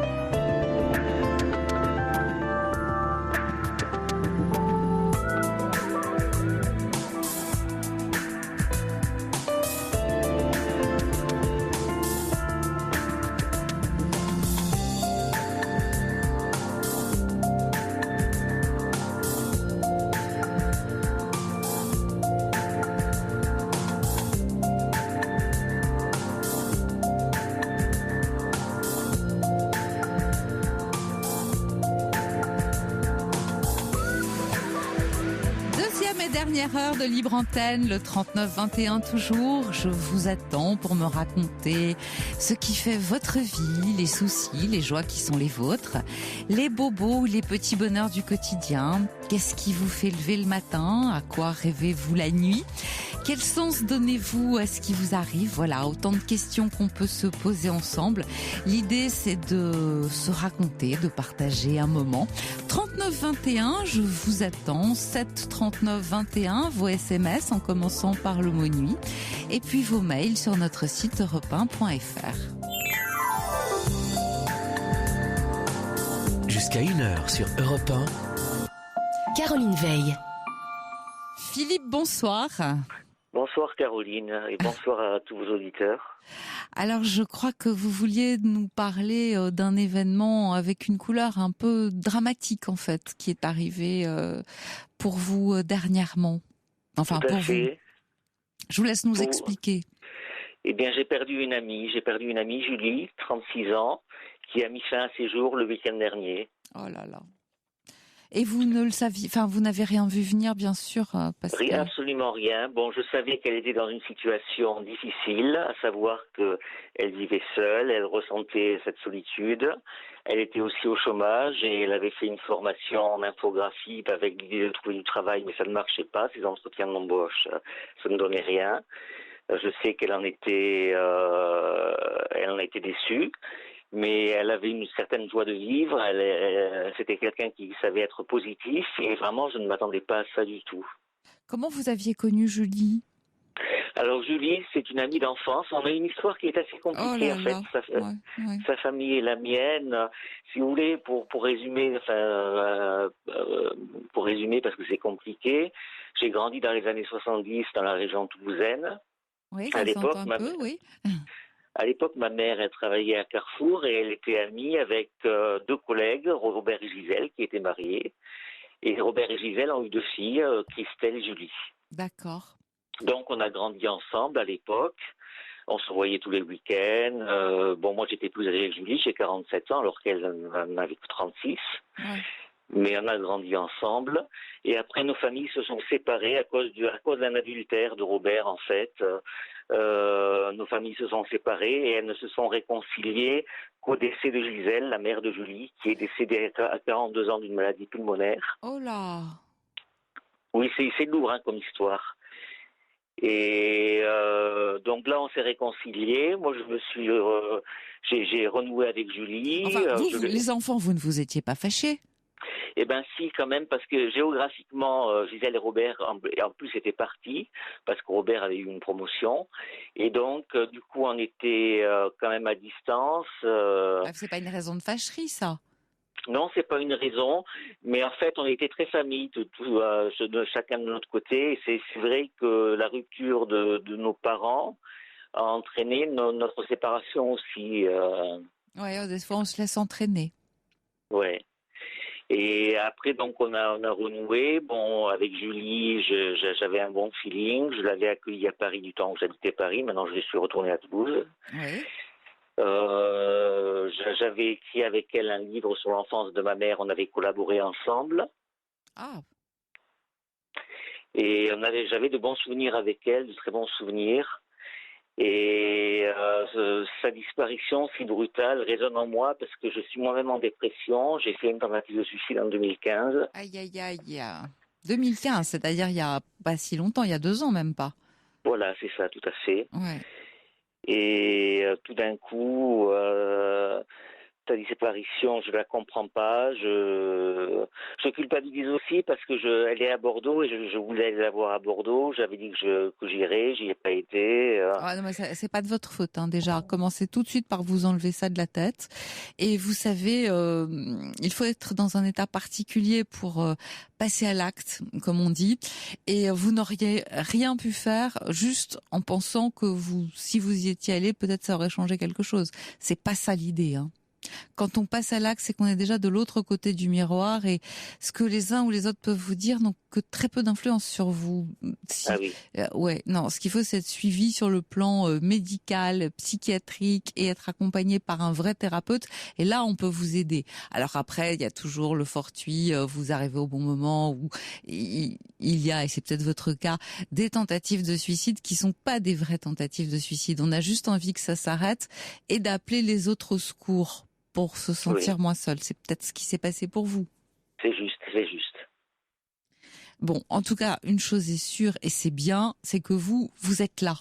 Dernière heure de Libre Antenne, le 39-21 toujours. Je vous attends pour me raconter ce qui fait votre vie, les soucis, les joies qui sont les vôtres, les bobos ou les petits bonheurs du quotidien. Qu'est-ce qui vous fait lever le matin? À quoi rêvez-vous la nuit? Quel sens donnez-vous à ce qui vous arrive? Voilà, autant de questions qu'on peut se poser ensemble. L'idée, c'est de se raconter, de partager un moment. 39-21, je vous attends. 7-39-21, vos SMS en commençant par le mot nuit. Et puis vos mails sur notre site europe1.fr. Jusqu'à 1h sur Europe 1. Caroline Veil. Philippe, bonsoir. Bonsoir Caroline et bonsoir à tous vos auditeurs. Alors je crois que vous vouliez nous parler d'un événement avec une couleur un peu dramatique en fait qui est arrivé pour vous dernièrement. Enfin Tout à pour fait. vous. Je vous laisse nous expliquer. Eh bien j'ai perdu une amie, Julie, 36 ans, qui a mis fin à ses jours le week-end dernier. Oh là là. Et vous ne le saviez, enfin vous n'avez rien vu venir bien sûr Rien, absolument rien. Bon, je savais qu'elle était dans une situation difficile, à savoir qu'elle vivait seule, elle ressentait cette solitude. Elle était aussi au chômage et elle avait fait une formation en infographie avec l'idée de trouver du travail, mais ça ne marchait pas. Ces entretiens d'embauche, ça ne donnait rien. Je sais qu'elle en était déçue. mais elle avait une certaine joie de vivre. C'était quelqu'un qui savait être positif, et vraiment, je ne m'attendais pas à ça du tout. Comment vous aviez connu Julie? Alors Julie, c'est une amie d'enfance. On a une histoire qui est assez compliquée en fait. Sa famille et la mienne. Si vous voulez, pour résumer, parce que c'est compliqué, j'ai grandi dans les années 70 dans la région toulousaine. Oui, ça s'entend un peu, oui. À l'époque, ma mère, elle travaillait à Carrefour et elle était amie avec deux collègues, Robert et Gisèle, qui étaient mariés. Et Robert et Gisèle ont eu 2 filles, Christelle et Julie. D'accord. Donc, on a grandi ensemble à l'époque. On se voyait tous les week-ends. Moi, j'étais plus âgée que Julie, j'ai 47 ans, alors qu'elle en avait que 36. Ouais. Mais on a grandi ensemble. Et après, nos familles se sont séparées à cause d'un adultère de Robert, en fait. Nos familles se sont séparées et elles ne se sont réconciliées qu'au décès de Gisèle, la mère de Julie, qui est décédée à 42 ans d'une maladie pulmonaire. Oh là! Oui, c'est lourd comme histoire. Et donc là, on s'est réconciliés. Moi, j'ai renoué avec Julie. Enfin, les enfants, vous ne vous étiez pas fâchés? Eh ben si, quand même, parce que géographiquement, Gisèle et Robert, en plus, étaient partis, parce que Robert avait eu une promotion. Et donc, du coup, on était quand même à distance. C'est pas une raison de fâcherie, ça? Non, c'est pas une raison, mais en fait, on était très famille, de chacun de notre côté. Et c'est vrai que la rupture de nos parents a entraîné notre séparation aussi. Ouais, des fois, on se laisse entraîner. Ouais. Et après, donc, on a renoué. Bon, avec Julie, j'avais un bon feeling. Je l'avais accueillie à Paris du temps où j'habitais Paris. Maintenant, je suis retourné à Toulouse. Oui. J'avais écrit avec elle un livre sur l'enfance de ma mère. On avait collaboré ensemble. Ah. Et j'avais de bons souvenirs avec elle, de très bons souvenirs. Et sa disparition si brutale résonne en moi parce que je suis moi-même en dépression. J'ai fait une tentative de suicide en 2015. Aïe, aïe, aïe. 2015, c'est-à-dire il n'y a pas si longtemps, il y a 2 ans même pas. Voilà, c'est ça, tout à fait. Ouais. Et tout d'un coup, sa disparition, je la comprends pas. Je culpabilise aussi parce que elle est à Bordeaux et je voulais la voir à Bordeaux. J'avais dit que j'irais, j'y ai pas été. Ah non, mais c'est pas de votre faute, hein. Déjà, commencez tout de suite par vous enlever ça de la tête. Et vous savez, il faut être dans un état particulier pour passer à l'acte, comme on dit. Et vous n'auriez rien pu faire juste en pensant que si vous y étiez allé, peut-être ça aurait changé quelque chose. C'est pas ça l'idée, hein. Quand on passe à l'acte, c'est qu'on est déjà de l'autre côté du miroir et ce que les uns ou les autres peuvent vous dire n'ont que très peu d'influence sur vous. Ah oui. Non, ce qu'il faut, c'est être suivi sur le plan médical, psychiatrique et être accompagné par un vrai thérapeute. Et là, on peut vous aider. Alors après, il y a toujours le fortuit, vous arrivez au bon moment où il y a, et c'est peut-être votre cas, des tentatives de suicide qui sont pas des vraies tentatives de suicide. On a juste envie que ça s'arrête et d'appeler les autres au secours pour se sentir moins seul. C'est peut-être ce qui s'est passé pour vous. C'est juste. Bon, en tout cas, une chose est sûre, et c'est bien, c'est que vous êtes là,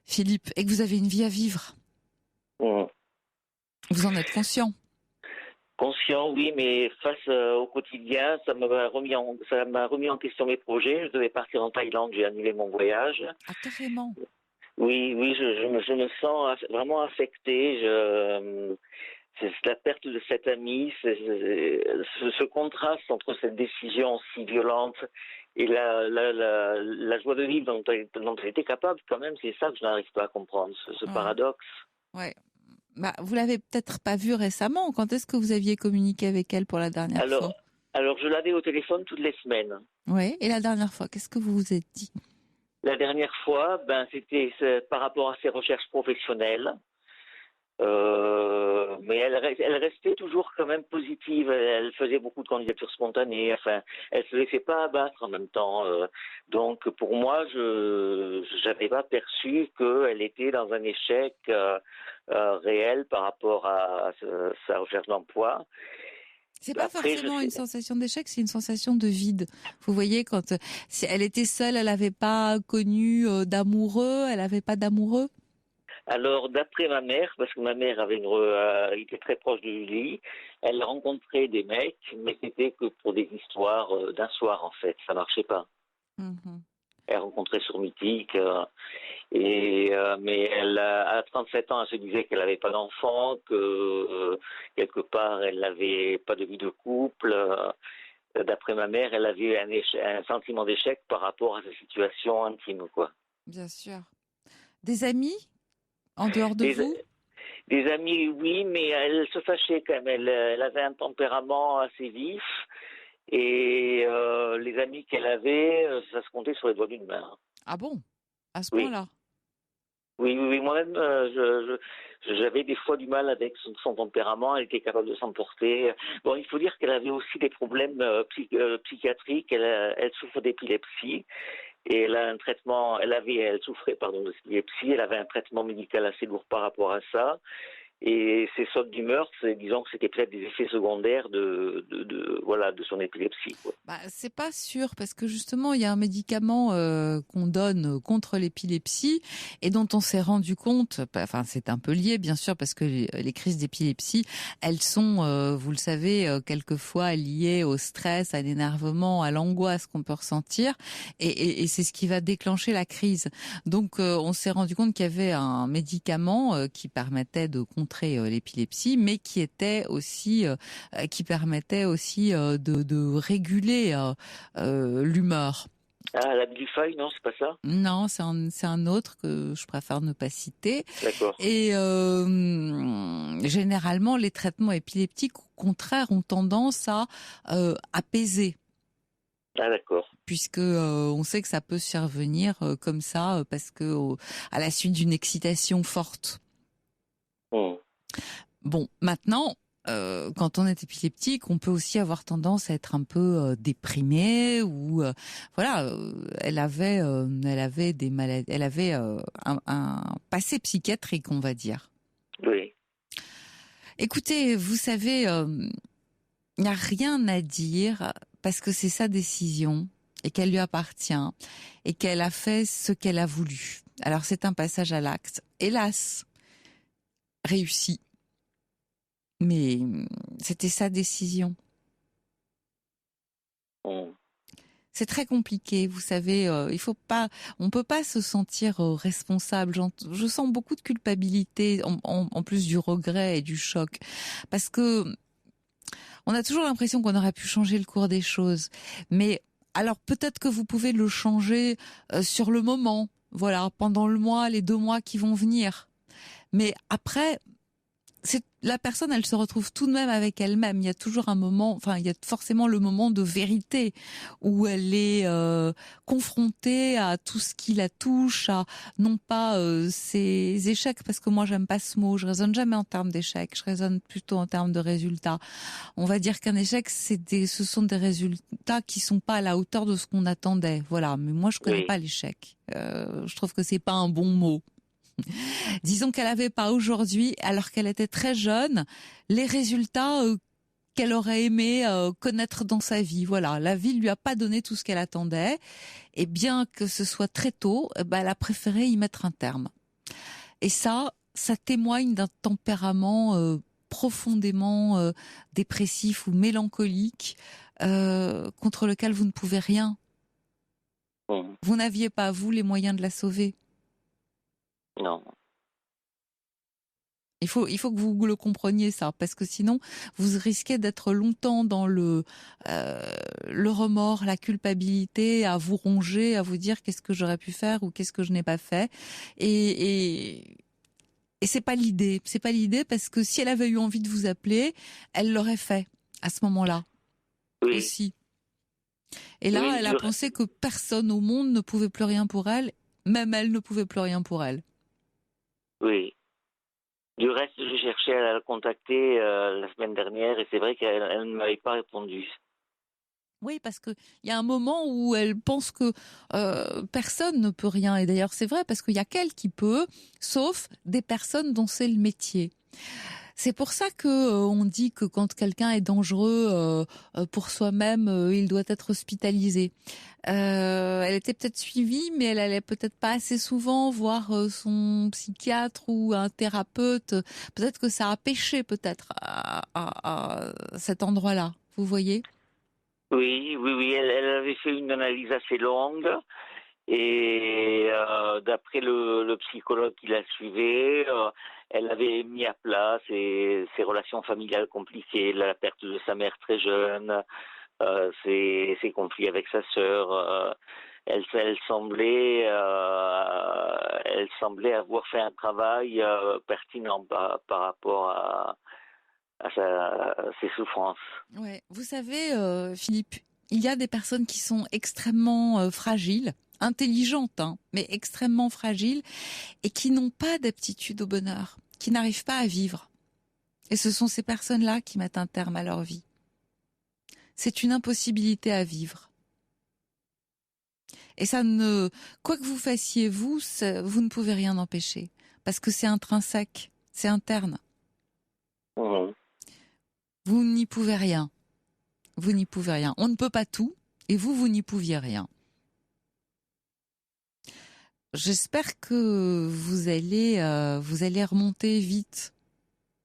Philippe, et que vous avez une vie à vivre. Mmh. Vous en êtes conscient? Conscient, oui, mais face au quotidien, ça m'a remis en question mes projets. Je devais partir en Thaïlande, j'ai annulé mon voyage. Ah, carrément. Oui, je me sens vraiment affecté. C'est la perte de cet ami, ce contraste entre cette décision si violente et la joie de vivre dont elle était capable, quand même, c'est ça que je n'arrive pas à comprendre, ce paradoxe. Ouais. Bah, vous l'avez peut-être pas vue récemment. Quand est-ce que vous aviez communiqué avec elle pour la dernière fois? Alors, je l'avais au téléphone toutes les semaines. Oui, et la dernière fois, qu'est-ce que vous vous êtes dit? La dernière fois, c'était par rapport à ses recherches professionnelles. Mais elle restait toujours quand même positive. Elle faisait beaucoup de candidatures spontanées. Enfin, elle se laissait pas abattre en même temps. Donc, pour moi, je n'avais pas perçu qu'elle était dans un échec réel par rapport à sa recherche d'emploi. C'est pas forcément une sensation d'échec, c'est une sensation de vide. Vous voyez, quand elle était seule, elle n'avait pas connu d'amoureux, elle n'avait pas d'amoureux. Alors, d'après ma mère, parce que ma mère était très proche du lit, elle rencontrait des mecs, mais c'était que pour des histoires d'un soir, en fait. Ça marchait pas. Mhm. Elle rencontrait sur Mythique, mais à 37 ans, elle se disait qu'elle n'avait pas d'enfant, que quelque part, elle n'avait pas de vie de couple. D'après ma mère, elle avait un sentiment d'échec par rapport à sa situation intime, quoi. Bien sûr. Des amis en dehors de Des, vous? des amis, oui, mais elle se fâchait quand même. Elle avait un tempérament assez vif. Et les amis qu'elle avait, ça se comptait sur les doigts d'une main. Ah bon? À ce Oui. point-là? Oui. Moi-même, j'avais des fois du mal avec son tempérament. Elle était capable de s'emporter. Bon, il faut dire qu'elle avait aussi des problèmes psychiatriques. Elle souffre d'épilepsie. Et elle a un traitement, elle souffrait, pardon, d'épilepsie. Elle avait un traitement médical assez lourd par rapport à ça. Et ces sautes d'humeur, disons que c'était peut-être des effets secondaires de son épilepsie, quoi. Bah, c'est pas sûr parce que justement il y a un médicament qu'on donne contre l'épilepsie et dont on s'est rendu compte, enfin c'est un peu lié bien sûr parce que les crises d'épilepsie, elles sont, vous le savez, quelquefois liées au stress, à l'énervement, à l'angoisse qu'on peut ressentir et c'est ce qui va déclencher la crise. Donc on s'est rendu compte qu'il y avait un médicament qui permettait de contrer l'épilepsie, mais qui était aussi qui permettait aussi de réguler l'humeur. Ah, la Dufeuille, non, c'est pas ça? Non, c'est un autre que je préfère ne pas citer. D'accord. Et généralement, les traitements épileptiques, au contraire, ont tendance à apaiser. Ah, d'accord. Puisque on sait que ça peut survenir comme ça, parce que à la suite d'une excitation forte. Bon, maintenant, quand on est épileptique, on peut aussi avoir tendance à être un peu déprimé ou voilà. Elle avait des maladies, elle avait un passé psychiatrique, on va dire. Oui. Écoutez, vous savez, il n'y a rien à dire parce que c'est sa décision et qu'elle lui appartient et qu'elle a fait ce qu'elle a voulu. Alors c'est un passage à l'acte, hélas, réussi. Mais c'était sa décision. C'est très compliqué, vous savez. On peut pas se sentir responsable. Je sens beaucoup de culpabilité, en plus du regret et du choc, parce que on a toujours l'impression qu'on aurait pu changer le cours des choses. Mais alors peut-être que vous pouvez le changer sur le moment, voilà, pendant le mois, les 2 mois qui vont venir. Mais après, la personne, elle se retrouve tout de même avec elle-même. Il y a toujours un moment, enfin, il y a forcément le moment de vérité où elle est confrontée à tout ce qui la touche, à non pas ses échecs, parce que moi j'aime pas ce mot. Je raisonne jamais en termes d'échecs. Je raisonne plutôt en termes de résultats. On va dire qu'un échec, ce sont des résultats qui sont pas à la hauteur de ce qu'on attendait. Voilà. Mais moi, je connais pas l'échec. Je trouve que c'est pas un bon mot. Disons qu'elle n'avait pas aujourd'hui, alors qu'elle était très jeune, les résultats qu'elle aurait aimé connaître dans sa vie. Voilà, la vie lui a pas donné tout ce qu'elle attendait, et bien que ce soit très tôt, elle a préféré y mettre un terme. Et ça témoigne d'un tempérament profondément dépressif ou mélancolique contre lequel vous ne pouvez rien. Vous n'aviez pas, vous, les moyens de la sauver. Non. Il faut que vous le compreniez ça, parce que sinon vous risquez d'être longtemps dans le remords, la culpabilité, à vous ronger, à vous dire qu'est-ce que j'aurais pu faire ou qu'est-ce que je n'ai pas fait. Et c'est pas l'idée. C'est pas l'idée parce que si elle avait eu envie de vous appeler, elle l'aurait fait à ce moment-là aussi. Et là, elle a pensé que personne au monde ne pouvait plus rien pour elle, même elle ne pouvait plus rien pour elle. Oui. Du reste, je cherchais à la contacter la semaine dernière et c'est vrai qu'elle ne m'avait pas répondu. Oui, parce que il y a un moment où elle pense que personne ne peut rien. Et d'ailleurs, c'est vrai parce qu'il y a qu'elle qui peut, sauf des personnes dont c'est le métier. C'est pour ça que on dit que quand quelqu'un est dangereux pour soi-même, il doit être hospitalisé. Elle était peut-être suivie, mais elle allait peut-être pas assez souvent voir son psychiatre ou un thérapeute. Peut-être que ça a pêché peut-être à cet endroit-là. Vous voyez ? Oui, elle avait fait une analyse assez longue. Et d'après le psychologue qui la suivait, elle avait mis à plat ses relations familiales compliquées, la perte de sa mère très jeune, ses conflits avec sa sœur. Elle semblait avoir fait un travail pertinent par rapport à ses souffrances. Ouais, vous savez, Philippe, il y a des personnes qui sont extrêmement fragiles, intelligentes, mais extrêmement fragiles, et qui n'ont pas d'aptitude au bonheur, qui n'arrivent pas à vivre. Et ce sont ces personnes-là qui mettent un terme à leur vie. C'est une impossibilité à vivre. Et quoi que vous fassiez, vous ne pouvez rien empêcher, parce que c'est intrinsèque, c'est interne. Mmh. Vous n'y pouvez rien. Vous n'y pouvez rien. On ne peut pas tout, et vous n'y pouviez rien. J'espère que vous allez remonter vite,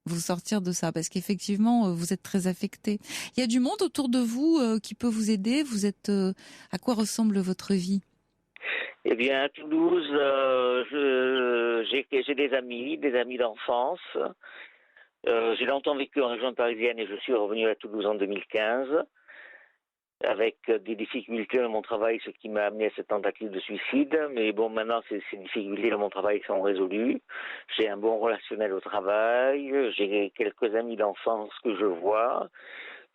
vous sortir de ça, parce qu'effectivement, vous êtes très affecté. Il y a du monde autour de vous qui peut vous aider. Vous êtes, à quoi ressemble votre vie ? Eh bien, à Toulouse, j'ai des amis d'enfance. J'ai longtemps vécu en région parisienne et je suis revenu à Toulouse en 2015 avec des difficultés dans mon travail, ce qui m'a amené à cette tentative de suicide. Mais bon, maintenant, ces difficultés dans mon travail sont résolues. J'ai un bon relationnel au travail, j'ai quelques amis d'enfance que je vois.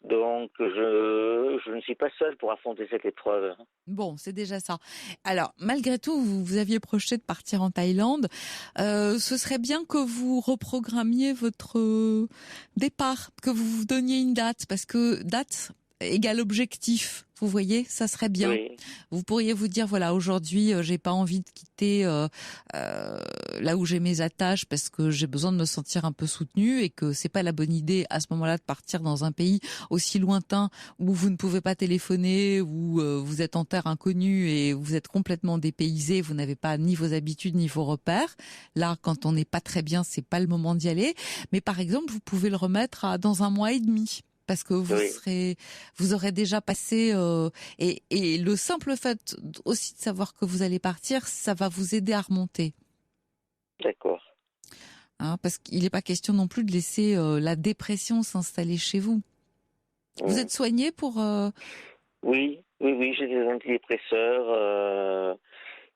Donc, je ne suis pas seul pour affronter cette épreuve. Bon, c'est déjà ça. Alors, malgré tout, vous aviez projeté de partir en Thaïlande. Ce serait bien que vous reprogrammiez votre départ, que vous vous donniez une date, parce que date égale objectif. Vous voyez, ça serait bien. Oui. Vous pourriez vous dire, voilà, aujourd'hui, j'ai pas envie de quitter là où j'ai mes attaches parce que j'ai besoin de me sentir un peu soutenue et que c'est pas la bonne idée à ce moment-là de partir dans un pays aussi lointain où vous ne pouvez pas téléphoner, où vous êtes en terre inconnue et vous êtes complètement dépaysé, vous n'avez pas ni vos habitudes ni vos repères. Là, quand on n'est pas très bien, c'est pas le moment d'y aller. Mais par exemple, vous pouvez le remettre dans 1 mois et demi. Parce que vous aurez déjà passé et le simple fait aussi de savoir que vous allez partir, ça va vous aider à remonter. D'accord. Parce qu'il n'est pas question non plus de laisser la dépression s'installer chez vous. Vous êtes soigné pour Oui, j'ai des antidépresseurs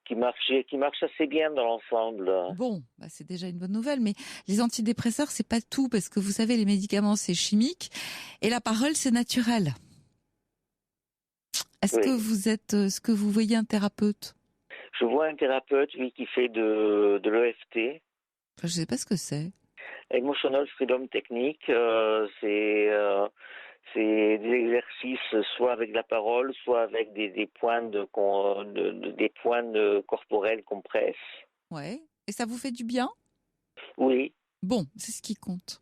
qui marchent assez bien dans l'ensemble. Bon, c'est déjà une bonne nouvelle, mais les antidépresseurs, c'est pas tout, parce que vous savez, les médicaments, c'est chimique, et la parole, c'est naturel. Est-ce que vous voyez un thérapeute ? Je vois un thérapeute, qui fait de l'EFT. Je sais pas ce que c'est. Emotional Freedom Technique, c'est des exercices soit avec la parole, soit avec des pointes corporelles qu'on presse. Ouais. Et ça vous fait du bien ? Oui. Bon, c'est ce qui compte.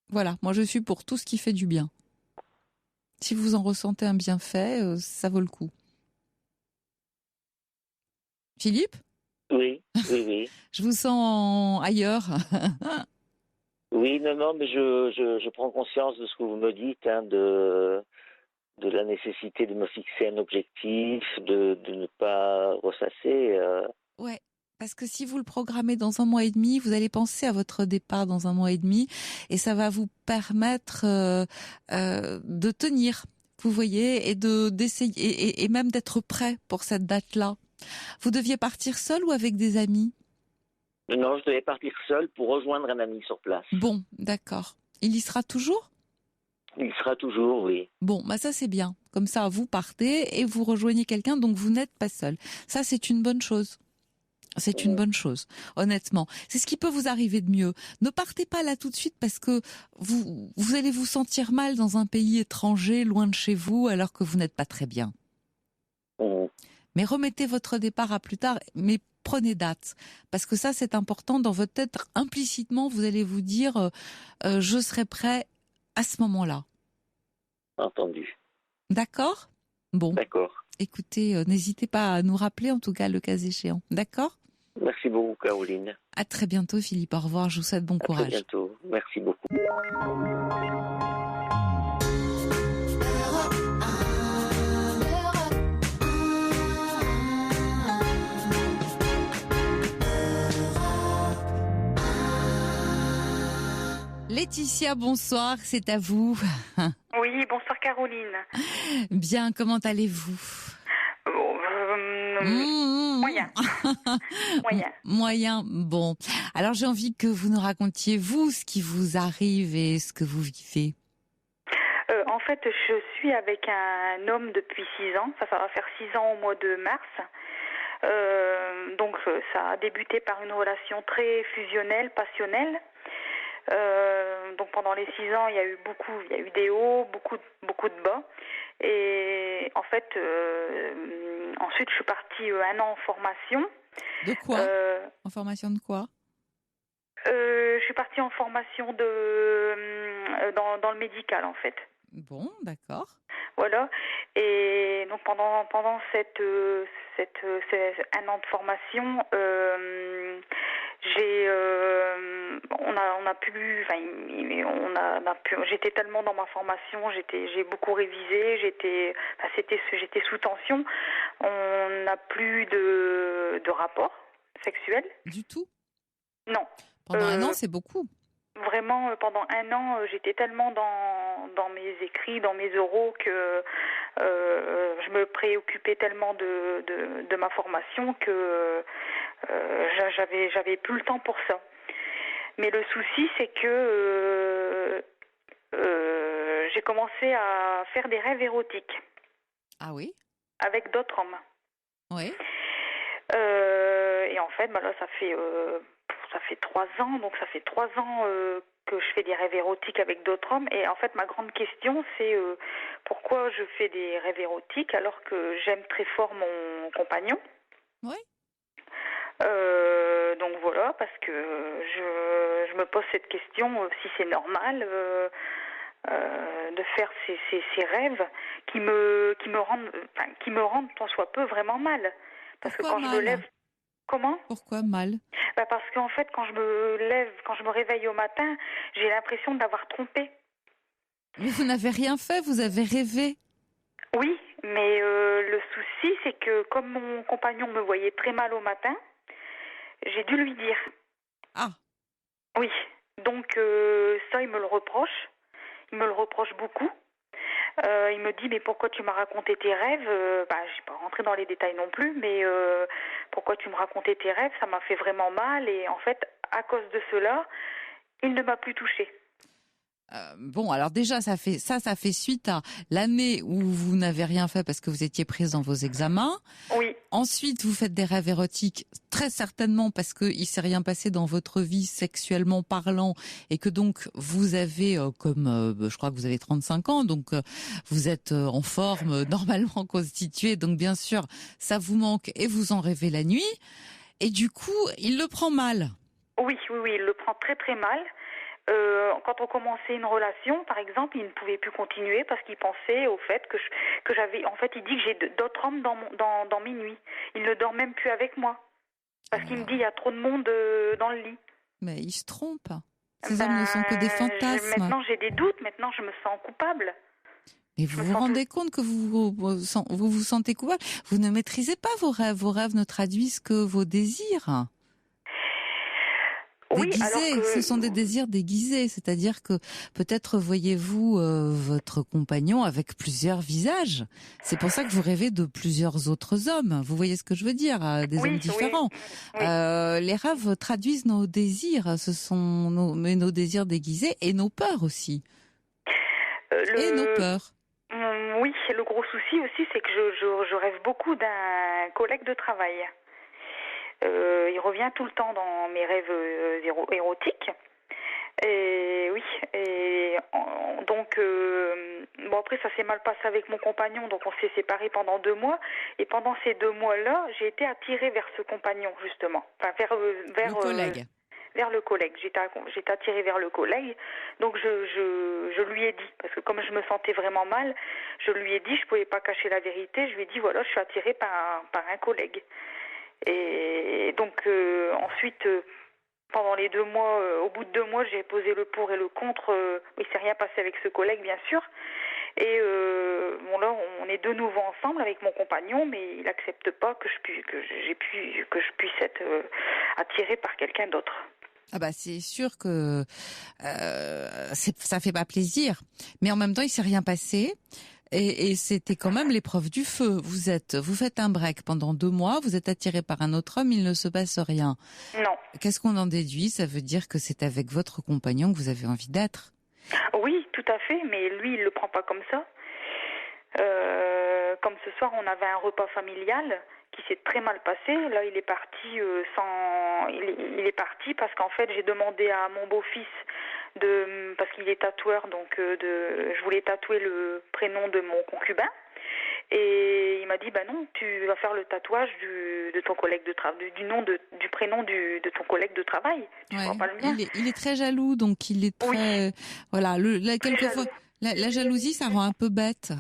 Voilà, moi je suis pour tout ce qui fait du bien. Si vous en ressentez un bienfait, ça vaut le coup. Philippe ? Oui. Je vous sens ailleurs. Oui, non, mais je prends conscience de ce que vous me dites, de la nécessité de me fixer un objectif, de ne pas ressasser. Ouais, parce que si vous le programmez dans 1 mois et demi, vous allez penser à votre départ dans 1 mois et demi, et ça va vous permettre de tenir, vous voyez, et d'essayer, et même d'être prêt pour cette date-là. Vous deviez partir seul ou avec des amis ? Non, je devais partir seul pour rejoindre un ami sur place. Bon, d'accord. Il y sera toujours ? Il sera toujours, oui. Bon, ça c'est bien. Comme ça, vous partez et vous rejoignez quelqu'un, donc vous n'êtes pas seul. Ça, c'est une bonne chose. C'est une bonne chose, honnêtement. C'est ce qui peut vous arriver de mieux. Ne partez pas là tout de suite parce que vous allez vous sentir mal dans un pays étranger, loin de chez vous, alors que vous n'êtes pas très bien. Mais remettez votre départ à plus tard, mais prenez date. Parce que ça, c'est important. Dans votre tête, implicitement, vous allez vous dire je serai prêt à ce moment-là. Entendu. D'accord ? Bon. D'accord. Écoutez, n'hésitez pas à nous rappeler, en tout cas, le cas échéant. D'accord ? Merci beaucoup, Caroline. À très bientôt, Philippe. Au revoir. Je vous souhaite bon courage. À très bientôt. Merci beaucoup. Laetitia, bonsoir, c'est à vous. Oui, bonsoir Caroline. Bien, comment allez-vous ? Moyen. Moyen. Moyen, bon. Alors j'ai envie que vous nous racontiez, vous, ce qui vous arrive et ce que vous vivez. En fait, je suis avec un homme depuis 6 ans. Ça va faire 6 ans au mois de mars. Donc ça a débuté par une relation très fusionnelle, passionnelle. Donc pendant les 6 ans, il y a eu des hauts, beaucoup de bas. Et en fait, ensuite, je suis partie 1 an en formation. De quoi En formation de quoi Je suis partie en formation dans le médical, en fait. Bon, d'accord. Voilà. Et donc pendant 1 an de formation, j'étais tellement dans ma formation, j'ai beaucoup révisé, j'étais sous tension. On n'a plus de rapport sexuel. Du tout ? Non. Pendant 1 an, c'est beaucoup. Vraiment, pendant 1 an, j'étais tellement dans mes écrits, dans mes oraux que je me préoccupais tellement de ma formation que j'avais plus le temps pour ça. Mais le souci, c'est que j'ai commencé à faire des rêves érotiques. Ah oui ? Avec d'autres hommes. Oui. Et en fait, là, ça fait 3 ans, donc ça fait 3 ans que je fais des rêves érotiques avec d'autres hommes. Et en fait, ma grande question, c'est pourquoi je fais des rêves érotiques alors que j'aime très fort mon compagnon. Oui. Donc voilà, parce que je me pose cette question, si c'est normal de faire ces rêves qui me rendent tant soit peu vraiment mal. Parce Pourquoi que quand mal ? je me lève... Comment ? Pourquoi mal ? Parce qu'en fait, quand je me réveille au matin, j'ai l'impression d'avoir trompé. Mais vous n'avez rien fait, vous avez rêvé. Oui, mais le souci, c'est que comme mon compagnon me voyait très mal au matin, j'ai dû lui dire. Ah. Oui, donc ça, il me le reproche. Il me le reproche beaucoup. Il me dit, mais pourquoi tu m'as raconté tes rêves ? Je ne vais pas rentrer dans les détails non plus, mais pourquoi tu me racontais tes rêves ? Ça m'a fait vraiment mal. Et en fait, à cause de cela, il ne m'a plus touchée. Bon, alors déjà, ça fait suite à l'année où vous n'avez rien fait parce que vous étiez prise dans vos examens. Oui. Ensuite, vous faites des rêves érotiques, très certainement parce qu'il s'est rien passé dans votre vie sexuellement parlant et que donc vous avez, je crois que vous avez 35 ans, donc vous êtes en forme, normalement constituée, donc bien sûr, ça vous manque et vous en rêvez la nuit. Et du coup, il le prend mal. Oui, il le prend très très mal. Quand on commençait une relation, par exemple, il ne pouvait plus continuer parce qu'il pensait au fait que j'avais... En fait, il dit que j'ai d'autres hommes dans mes nuits. Il ne dort même plus avec moi. Parce qu'il me dit il y a trop de monde dans le lit. Mais il se trompe. Ces hommes ne sont que des fantasmes. Maintenant, j'ai des doutes. Maintenant, je me sens coupable. Mais vous vous rendez compte que vous vous sentez coupable ? Vous ne maîtrisez pas vos rêves. Vos rêves ne traduisent que vos désirs. Déguisés, ce sont des désirs déguisés, c'est-à-dire que peut-être voyez-vous votre compagnon avec plusieurs visages. C'est pour ça que vous rêvez de plusieurs autres hommes. Vous voyez ce que je veux dire, des hommes différents. Oui. Les rêves traduisent nos désirs, ce sont nos désirs déguisés et nos peurs aussi. Et nos peurs. Oui, le gros souci aussi, c'est que je rêve beaucoup d'un collègue de travail. Il revient tout le temps dans mes rêves érotiques. Et oui, et donc donc bon, après ça s'est mal passé avec mon compagnon, donc on s'est séparés pendant 2 mois. Et pendant ces 2 mois-là, j'ai été attirée vers ce compagnon justement, enfin vers Le collègue. Vers le collègue. J'étais attirée vers le collègue. Donc je lui ai dit, parce que comme je me sentais vraiment mal, je lui ai dit, je pouvais pas cacher la vérité. Je lui ai dit voilà, je suis attirée par un collègue. Et donc ensuite, pendant les 2 mois, au bout de 2 mois, j'ai posé le pour et le contre. Il s'est rien passé avec ce collègue, bien sûr. Et bon là, on est de nouveau ensemble avec mon compagnon, mais il accepte pas que je puisse être attirée par quelqu'un d'autre. Ah bah c'est sûr que ça fait pas plaisir, mais en même temps il s'est rien passé et c'était quand même l'épreuve du feu. Vous faites un break pendant 2 mois, vous êtes attiré par un autre homme, il ne se passe rien. Non. Qu'est-ce qu'on en déduit? Ça veut dire que c'est avec votre compagnon que vous avez envie d'être. Oui, tout à fait, mais lui il le prend pas comme ça. Comme ce soir on avait un repas familial qui s'est très mal passé. Là, il est parti il est parti parce qu'en fait, j'ai demandé à mon beau-fils parce qu'il est tatoueur, donc je voulais tatouer le prénom de mon concubin. Et il m'a dit, bah non, tu vas faire le tatouage de ton collègue de travail, du prénom de ton collègue de travail. Tu vois pas le mien. Il est très jaloux, donc il est très, voilà, quelquefois. La jalousie, ça rend un peu bête.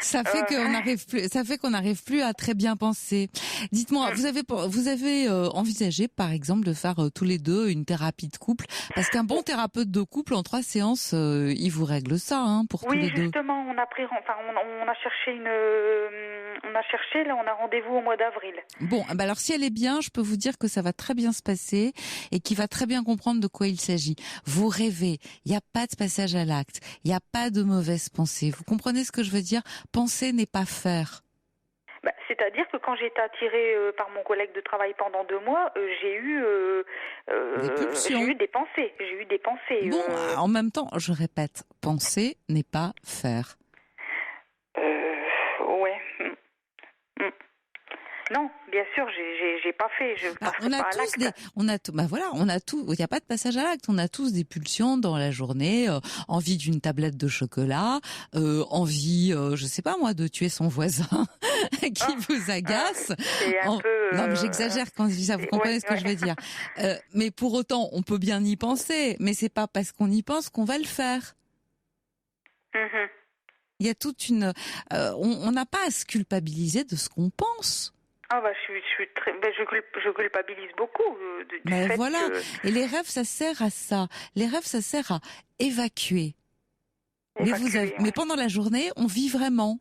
ça fait qu'on n'arrive plus à très bien penser. Dites-moi, vous avez envisagé, par exemple, de faire tous les deux une thérapie de couple, parce qu'un bon thérapeute de couple en 3 séances, il vous règle ça, hein, pour tous les deux. Oui, justement, on a cherché, là, on a rendez-vous au mois d'avril. Bon, bah alors si elle est bien, je peux vous dire que ça va très bien se passer et qu'il va très bien comprendre de quoi il s'agit. Vous rêvez, il n'y a pas de passage à l'acte, il n'y a pas de mauvaise pensée. Vous comprenez ce que je veux dire? Penser n'est pas faire. Bah, c'est-à-dire que quand j'ai été attirée par mon collègue de travail pendant 2 mois, j'ai eu des pensées. J'ai eu des pensées. Bon, en même temps, je répète, penser n'est pas faire. Ouais. Non, bien sûr, j'ai pas fait. On a tous il n'y a pas de passage à l'acte. On a tous des pulsions dans la journée, envie d'une tablette de chocolat, envie, je sais pas moi, de tuer son voisin qui vous agace. C'est un peu. Non, mais j'exagère quand je dis ça. Vous comprenez ce que je veux dire. Mais pour autant, on peut bien y penser. Mais c'est pas parce qu'on y pense qu'on va le faire. Mm-hmm. Il y a toute une. On n'a pas à se culpabiliser de ce qu'on pense. Ah bah je culpabilise beaucoup du fait voilà. que... Et les rêves, ça sert à ça. Les rêves, ça sert à évacuer. Mais pendant la journée, on vit vraiment.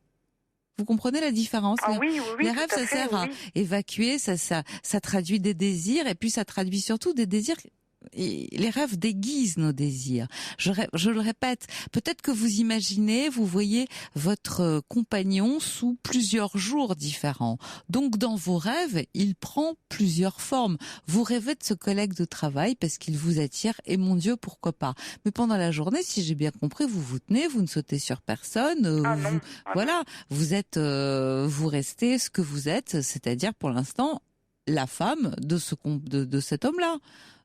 Vous comprenez la différence? Oui, les rêves, ça sert à évacuer, ça traduit des désirs, et puis ça traduit surtout des désirs. Et les rêves déguisent nos désirs. Je le répète, peut-être que vous imaginez, vous voyez votre compagnon sous plusieurs jours différents. Donc dans vos rêves, il prend plusieurs formes. Vous rêvez de ce collègue de travail parce qu'il vous attire, et mon Dieu, pourquoi pas. Mais pendant la journée, si j'ai bien compris, vous vous tenez, vous ne sautez sur personne. Vous restez ce que vous êtes, c'est-à-dire pour l'instant la femme de cet homme-là.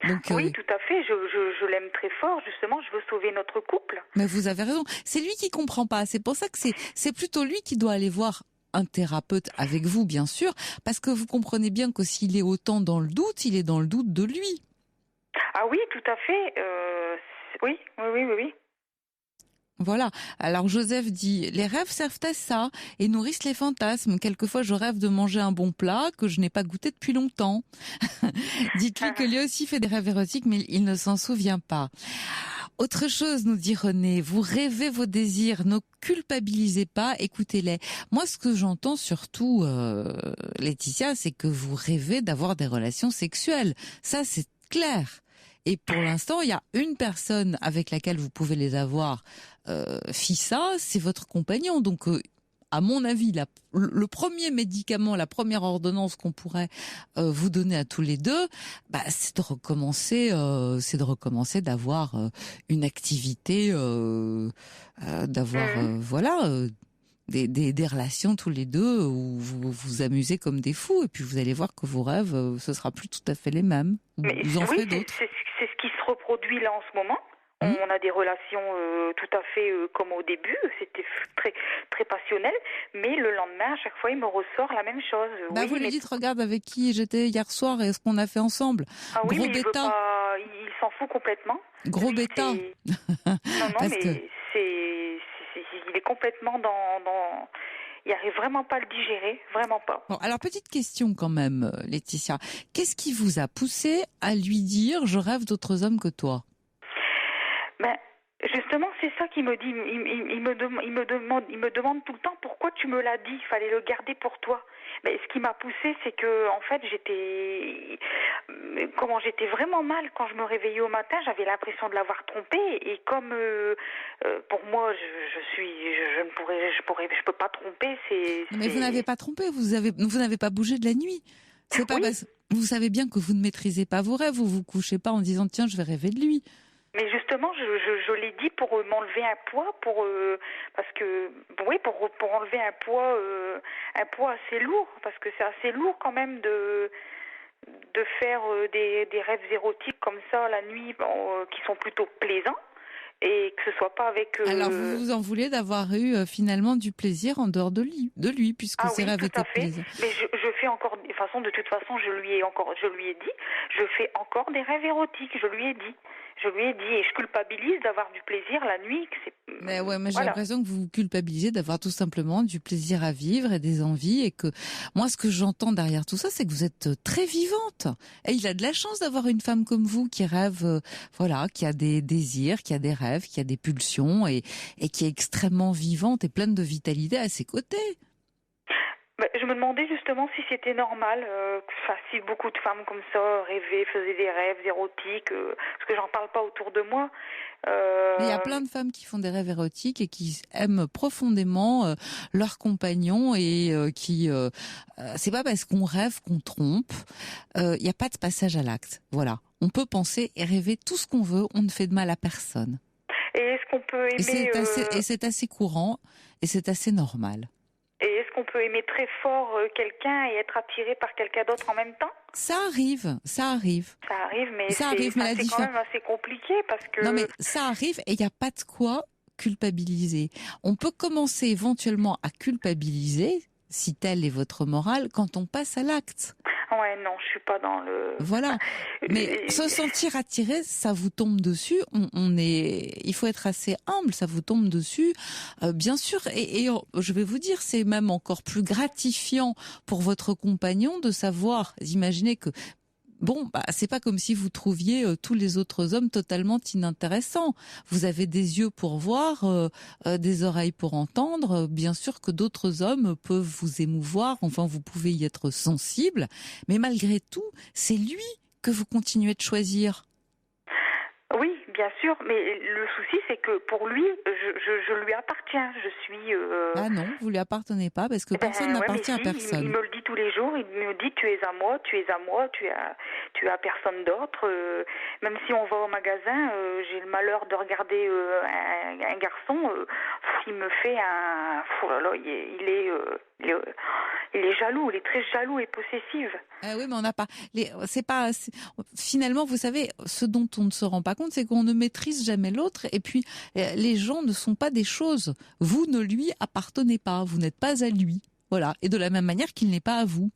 Donc, oui, tout à fait. Je l'aime très fort. Justement, je veux sauver notre couple. Mais vous avez raison. C'est lui qui comprend pas. C'est pour ça que c'est plutôt lui qui doit aller voir un thérapeute avec vous, bien sûr, parce que vous comprenez bien que s'il est autant dans le doute, il est dans le doute de lui. Ah oui, tout à fait. Oui. Voilà. Alors Joseph dit, les rêves servent à ça et nourrissent les fantasmes. Quelquefois, je rêve de manger un bon plat que je n'ai pas goûté depuis longtemps. Dites-lui que lui aussi fait des rêves érotiques, mais il ne s'en souvient pas. Autre chose, nous dit René, vous rêvez vos désirs, ne culpabilisez pas, écoutez-les. Moi, ce que j'entends surtout, Laetitia, c'est que vous rêvez d'avoir des relations sexuelles. Ça, c'est clair. Et pour l'instant, il y a une personne avec laquelle vous pouvez les avoir. FISA, c'est votre compagnon. Donc, à mon avis, le premier médicament, la première ordonnance qu'on pourrait vous donner à tous les deux, c'est de recommencer, d'avoir une activité, des relations tous les deux où vous vous amusez comme des fous. Et puis vous allez voir que vos rêves, ce sera plus tout à fait les mêmes. Mais vous en ferez d'autres. C'est ce qui se reproduit là en ce moment. On a des relations tout à fait comme au début, c'était très très passionnel, mais le lendemain, à chaque fois, il me ressort la même chose. Vous lui dites, regarde avec qui j'étais hier soir et ce qu'on a fait ensemble. Ah oui, Gros mais bêta. Il s'en fout complètement. Gros bêta. Non, mais il est complètement dans... Il n'arrive vraiment pas à le digérer, vraiment pas. Bon, alors petite question quand même, Laetitia. Qu'est-ce qui vous a poussé à lui dire « je rêve d'autres hommes que toi » ? Justement, c'est ça qu'il me dit. Il me demande tout le temps pourquoi tu me l'as dit. Il fallait le garder pour toi. Mais ce qui m'a poussée, c'est que en fait, j'étais vraiment mal quand je me réveillais au matin. J'avais l'impression de l'avoir trompé. Et comme pour moi, je peux pas tromper. Mais vous n'avez pas trompé. Vous n'avez pas bougé de la nuit. C'est pas parce... Vous savez bien que vous ne maîtrisez pas vos rêves. Vous vous couchez pas en disant tiens, je vais rêver de lui. Mais justement, je l'ai dit pour m'enlever un poids, pour enlever un poids assez lourd, parce que c'est assez lourd quand même de faire des rêves érotiques comme ça la nuit, qui sont plutôt plaisants, et que ce soit pas avec. Alors vous vous en voulez d'avoir eu finalement du plaisir en dehors de lui, puisque ces rêves étaient plaisants. Mais je fais encore, de toute façon, je lui ai dit, je fais encore des rêves érotiques, je lui ai dit et je culpabilise d'avoir du plaisir la nuit. Mais j'ai l'impression que vous culpabilisez d'avoir tout simplement du plaisir à vivre et des envies, et que moi ce que j'entends derrière tout ça, c'est que vous êtes très vivante. Et il a de la chance d'avoir une femme comme vous qui rêve, qui a des désirs, qui a des rêves, qui a des pulsions et qui est extrêmement vivante et pleine de vitalité à ses côtés. Je me demandais justement si c'était normal, si beaucoup de femmes comme ça faisaient des rêves érotiques, parce que j'en parle pas autour de moi. Il y a plein de femmes qui font des rêves érotiques et qui aiment profondément leur compagnon, et c'est pas parce qu'on rêve qu'on trompe. Il n'y a pas de passage à l'acte. Voilà. On peut penser et rêver tout ce qu'on veut, on ne fait de mal à personne. Et est-ce qu'on peut aimer... Et c'est assez courant et c'est assez normal. Et est-ce qu'on peut aimer très fort quelqu'un et être attiré par quelqu'un d'autre en même temps ? Ça arrive. Ça arrive, mais c'est quand même assez compliqué parce que... Non, mais ça arrive et il n'y a pas de quoi culpabiliser. On peut commencer éventuellement à culpabiliser, si telle est votre morale, quand on passe à l'acte. Ouais, non, je suis pas dans le... Voilà. Mais se sentir attiré, ça vous tombe dessus. Il faut être assez humble, ça vous tombe dessus. Bien sûr. Et je vais vous dire, c'est même encore plus gratifiant pour votre compagnon de savoir, imaginez que, c'est pas comme si vous trouviez tous les autres hommes totalement inintéressants. Vous avez des yeux pour voir, des oreilles pour entendre. Bien sûr que d'autres hommes peuvent vous émouvoir. Enfin, vous pouvez y être sensible. Mais malgré tout, c'est lui que vous continuez de choisir. Oui, bien sûr, mais le souci c'est que pour lui, je lui appartiens. Je suis. Ah non, vous lui appartenez pas parce que personne n'appartient à personne. Il me le dit tous les jours. Il me dit tu es à moi, tu es à moi, tu es à personne d'autre. Même si on va au magasin, j'ai le malheur de regarder un garçon. Il me fait un. Oh là là, il est jaloux. Il est très jaloux et possessif. Oui, mais on n'a pas. Finalement, vous savez, ce dont on ne se rend pas compte, c'est qu'on ne maîtrise jamais l'autre. Et puis, les gens ne sont pas des choses. Vous ne lui appartenez pas. Vous n'êtes pas à lui. Voilà. Et de la même manière qu'il n'est pas à vous.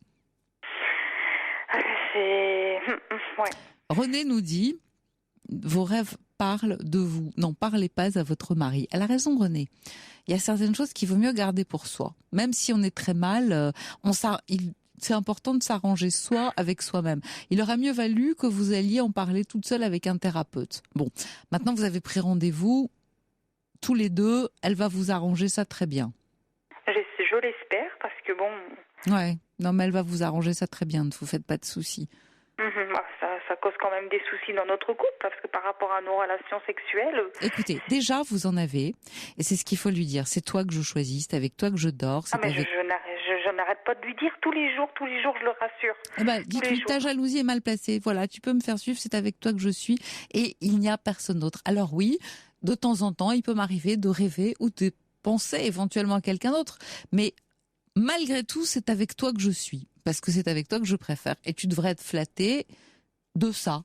Ouais. René nous dit, vos rêves parlent de vous. N'en parlez pas à votre mari. Elle a raison, René. Il y a certaines choses qu'il vaut mieux garder pour soi. Même si on est très mal, c'est important de s'arranger soi avec soi-même. Il aurait mieux valu que vous alliez en parler toute seule avec un thérapeute. Bon, maintenant vous avez pris rendez-vous, tous les deux, elle va vous arranger ça très bien. Je l'espère, parce que bon... Ouais, non mais elle va vous arranger ça très bien, ne vous faites pas de soucis. Ça cause quand même des soucis dans notre couple, parce que par rapport à nos relations sexuelles... Écoutez, déjà vous en avez, et c'est ce qu'il faut lui dire. C'est toi que je choisis, c'est avec toi que je dors. Je n'arrête pas de lui dire tous les jours, je le rassure. Dites-lui, ta jalousie est mal placée. Voilà, tu peux me faire suivre, c'est avec toi que je suis, et il n'y a personne d'autre. Alors oui, de temps en temps, il peut m'arriver de rêver ou de penser éventuellement à quelqu'un d'autre, mais malgré tout, c'est avec toi que je suis, parce que c'est avec toi que je préfère, et tu devrais être flatté de ça.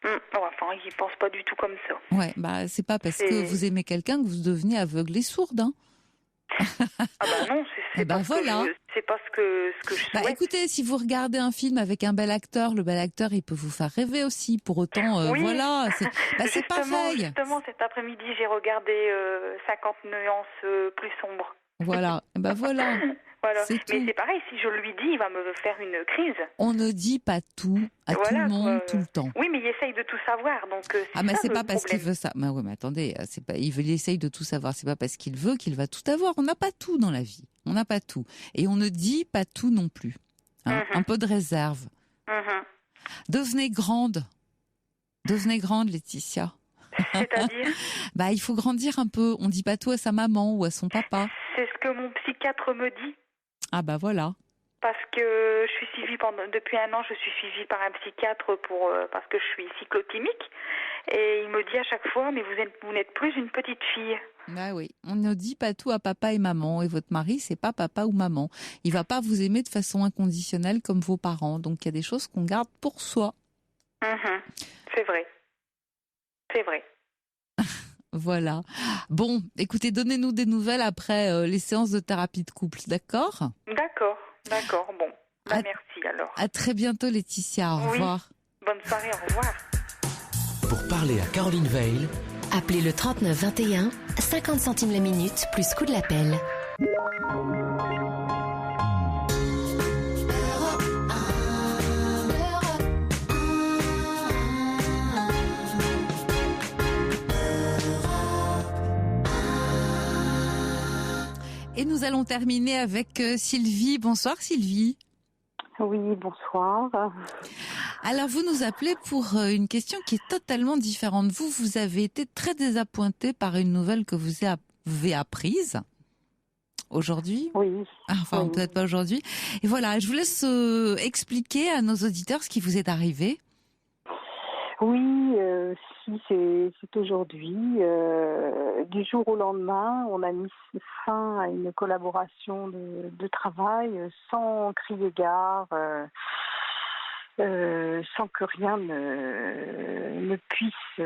Enfin, il pense pas du tout comme ça. Ouais, bah c'est pas parce que vous aimez quelqu'un que vous devenez aveugle et sourde, hein. Ah bah non, c'est pas voilà. C'est pas ce que je souhaite. Bah écoutez, si vous regardez un film avec un bel acteur, le bel acteur, il peut vous faire rêver aussi. Pour autant, oui. Voilà, c'est pareil. Justement, cet après-midi, j'ai regardé 50 nuances plus sombres. Voilà, bah voilà. Voilà. C'est Mais tout. c'est pareil, si je lui dis, il va me faire une crise. On ne dit pas tout à tout le monde tout le temps. Oui, mais il essaye de tout savoir, donc. Mais ça, c'est le pas parce qu'il problème. veut ça. Mais ouais, mais attendez, c'est pas. Il essaye de tout savoir. C'est pas parce qu'il veut qu'il va tout avoir. On n'a pas tout dans la vie. On n'a pas tout, et on ne dit pas tout non plus. Hein. Un peu de réserve. Devenez grande, Laetitia. C'est-à-dire Bah, il faut grandir un peu. On dit pas tout à sa maman ou à son papa. C'est ce que mon psychiatre me dit. Ah bah voilà. Parce que je suis suivie depuis 1 an, je suis suivie par un psychiatre parce que je suis cyclotimique. Et il me dit à chaque fois, mais vous n'êtes plus une petite fille. Bah oui, on ne dit pas tout à papa et maman. Et votre mari, c'est pas papa ou maman. Il va pas vous aimer de façon inconditionnelle comme vos parents. Donc il y a des choses qu'on garde pour soi. C'est vrai. C'est vrai. Voilà. Bon, écoutez, donnez-nous des nouvelles après les séances de thérapie de couple, d'accord ? D'accord. Bon, merci alors. À très bientôt, Laetitia. Au revoir. Bonne soirée, au revoir. Pour parler à Caroline Veil, Appelez le 39 21, 50 centimes la minute, plus coût de l'appel. Et nous allons terminer avec Sylvie. Bonsoir Sylvie. Oui, bonsoir. Alors vous nous appelez pour une question qui est totalement différente. Vous avez été très désappointée par une nouvelle que vous avez apprise aujourd'hui. Oui. Enfin, peut-être pas aujourd'hui. Et voilà, je vous laisse expliquer à nos auditeurs ce qui vous est arrivé. Oui, si c'est aujourd'hui. Du jour au lendemain, on a mis fin à une collaboration de travail sans crier gare, sans que rien ne puisse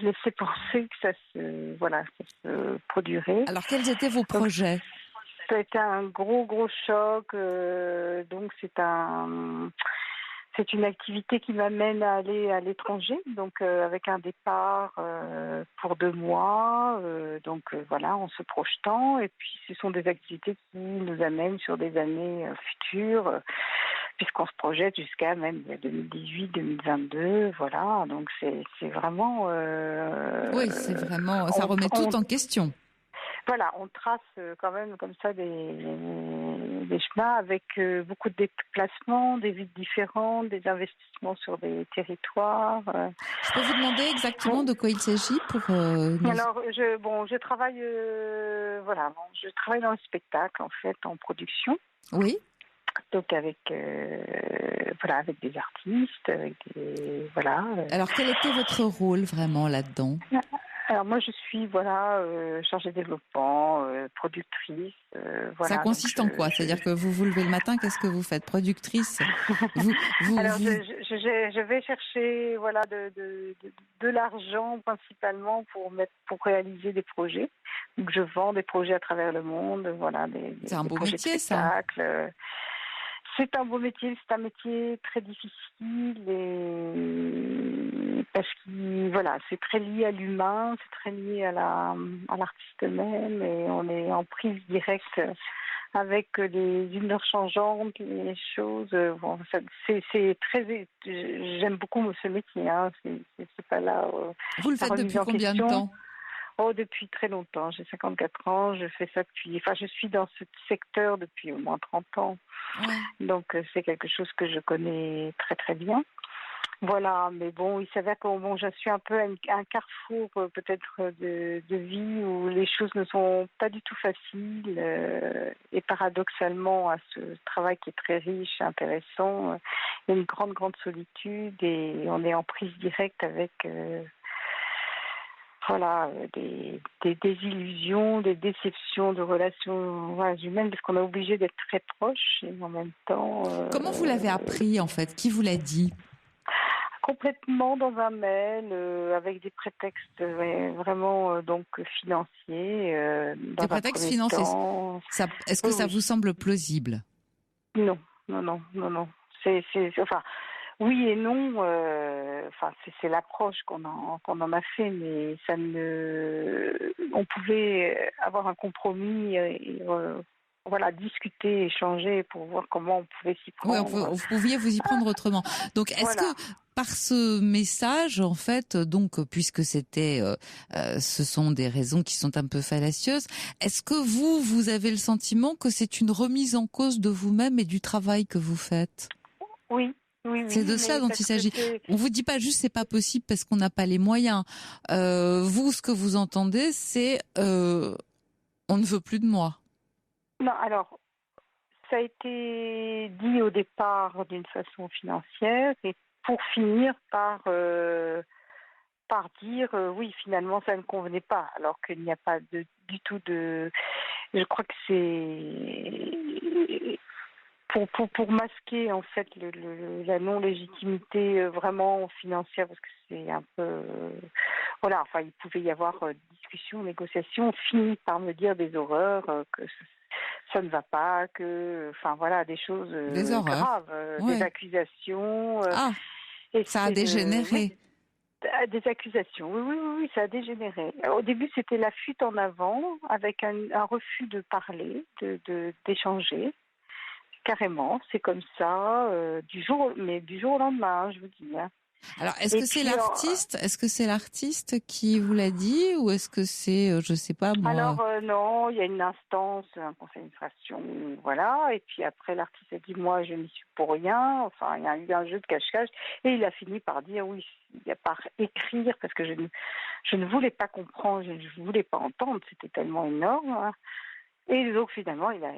laisser penser que ça se produirait. Alors, quels étaient vos projets ? Ça a été un gros choc. Donc c'est une activité qui m'amène à aller à l'étranger, donc avec un départ pour 2 mois, en se projetant. Et puis ce sont des activités qui nous amènent sur des années futures, puisqu'on se projette jusqu'à même 2018, 2022, voilà. Donc c'est vraiment. Oui, c'est vraiment. Ça remet tout en question. Voilà, on trace quand même comme ça des chemins avec beaucoup de déplacements, des villes différentes, des investissements sur des territoires. Je peux vous demander exactement de quoi il s'agit pour Alors, je travaille, je travaille dans le spectacle en fait, en production. Oui. Donc avec des artistes, Alors, quel était votre rôle vraiment là-dedans ? Alors moi je suis chargée de développement, productrice. Ça consiste en quoi ? C'est-à-dire que vous levez le matin, qu'est-ce que vous faites ? Productrice. Alors je vais chercher de l'argent principalement pour réaliser des projets. Donc je vends des projets à travers le monde, c'est un beau projets métier, de spectacle. C'est un beau métier, c'est un métier très difficile parce que c'est très lié à l'humain, c'est très lié à l'artiste même et on est en prise directe avec les humeurs changeantes, les choses. C'est très. J'aime beaucoup ce métier. Hein, c'est pas là. Vous le faites depuis combien de temps ? Depuis très longtemps. J'ai 54 ans. Je fais ça je suis dans ce secteur depuis au moins 30 ans. Ouais. Donc, c'est quelque chose que je connais très, très bien. Voilà. Mais bon, il s'avère que je suis un peu à un carrefour peut-être de vie où les choses ne sont pas du tout faciles. Et paradoxalement, à ce travail qui est très riche et intéressant, il y a une grande, grande solitude et on est en prise directe avec... des désillusions, des déceptions de relations humaines, parce qu'on est obligé d'être très proche et en même temps... Comment vous l'avez appris, en fait ? Qui vous l'a dit ? Complètement dans un mail, avec des prétextes vraiment donc financiers. Dans Des prétextes financiers. Est-ce que ça vous semble plausible? Non. Enfin, oui et non. Enfin, c'est l'approche qu'on en a fait, mais on pouvait avoir un compromis et voilà, discuter, échanger pour voir comment on pouvait s'y prendre. Oui, vous pouviez vous y prendre autrement. Donc, est-ce que par ce message, en fait, donc, puisque ce sont des raisons qui sont un peu fallacieuses, est-ce que vous avez le sentiment que c'est une remise en cause de vous-même et du travail que vous faites? Oui. C'est de ça dont il s'agit. On vous dit pas juste c'est pas possible parce qu'on n'a pas les moyens. Vous, ce que vous entendez, c'est on ne veut plus de moi. Non, alors, ça a été dit au départ d'une façon financière et pour finir par dire oui, finalement, ça ne convenait pas, alors qu'il n'y a pas du tout de... Je crois que c'est... Pour masquer, en fait, la non-légitimité vraiment financière, parce que c'est un peu... voilà, enfin, il pouvait y avoir discussion, négociation, finit par me dire des horreurs, que ça ne va pas, enfin voilà, des choses graves, des accusations. Ça a dégénéré. Des accusations, oui, ça a dégénéré. Au début, c'était la fuite en avant, avec un refus de parler, d'échanger. Carrément, c'est comme ça, du jour au lendemain, je vous dis. Hein. Alors, est-ce que c'est l'artiste qui vous l'a dit ou est-ce que c'est, je sais pas moi. Alors non, il y a une instance, un conseil d'administration, voilà. Et puis après, l'artiste a dit moi, je n'y suis pour rien. Enfin, il y a eu un jeu de cache-cache et il a fini par dire oui, il a par écrire parce que je ne voulais pas comprendre, je ne voulais pas entendre. C'était tellement énorme. Hein. Et donc finalement, il a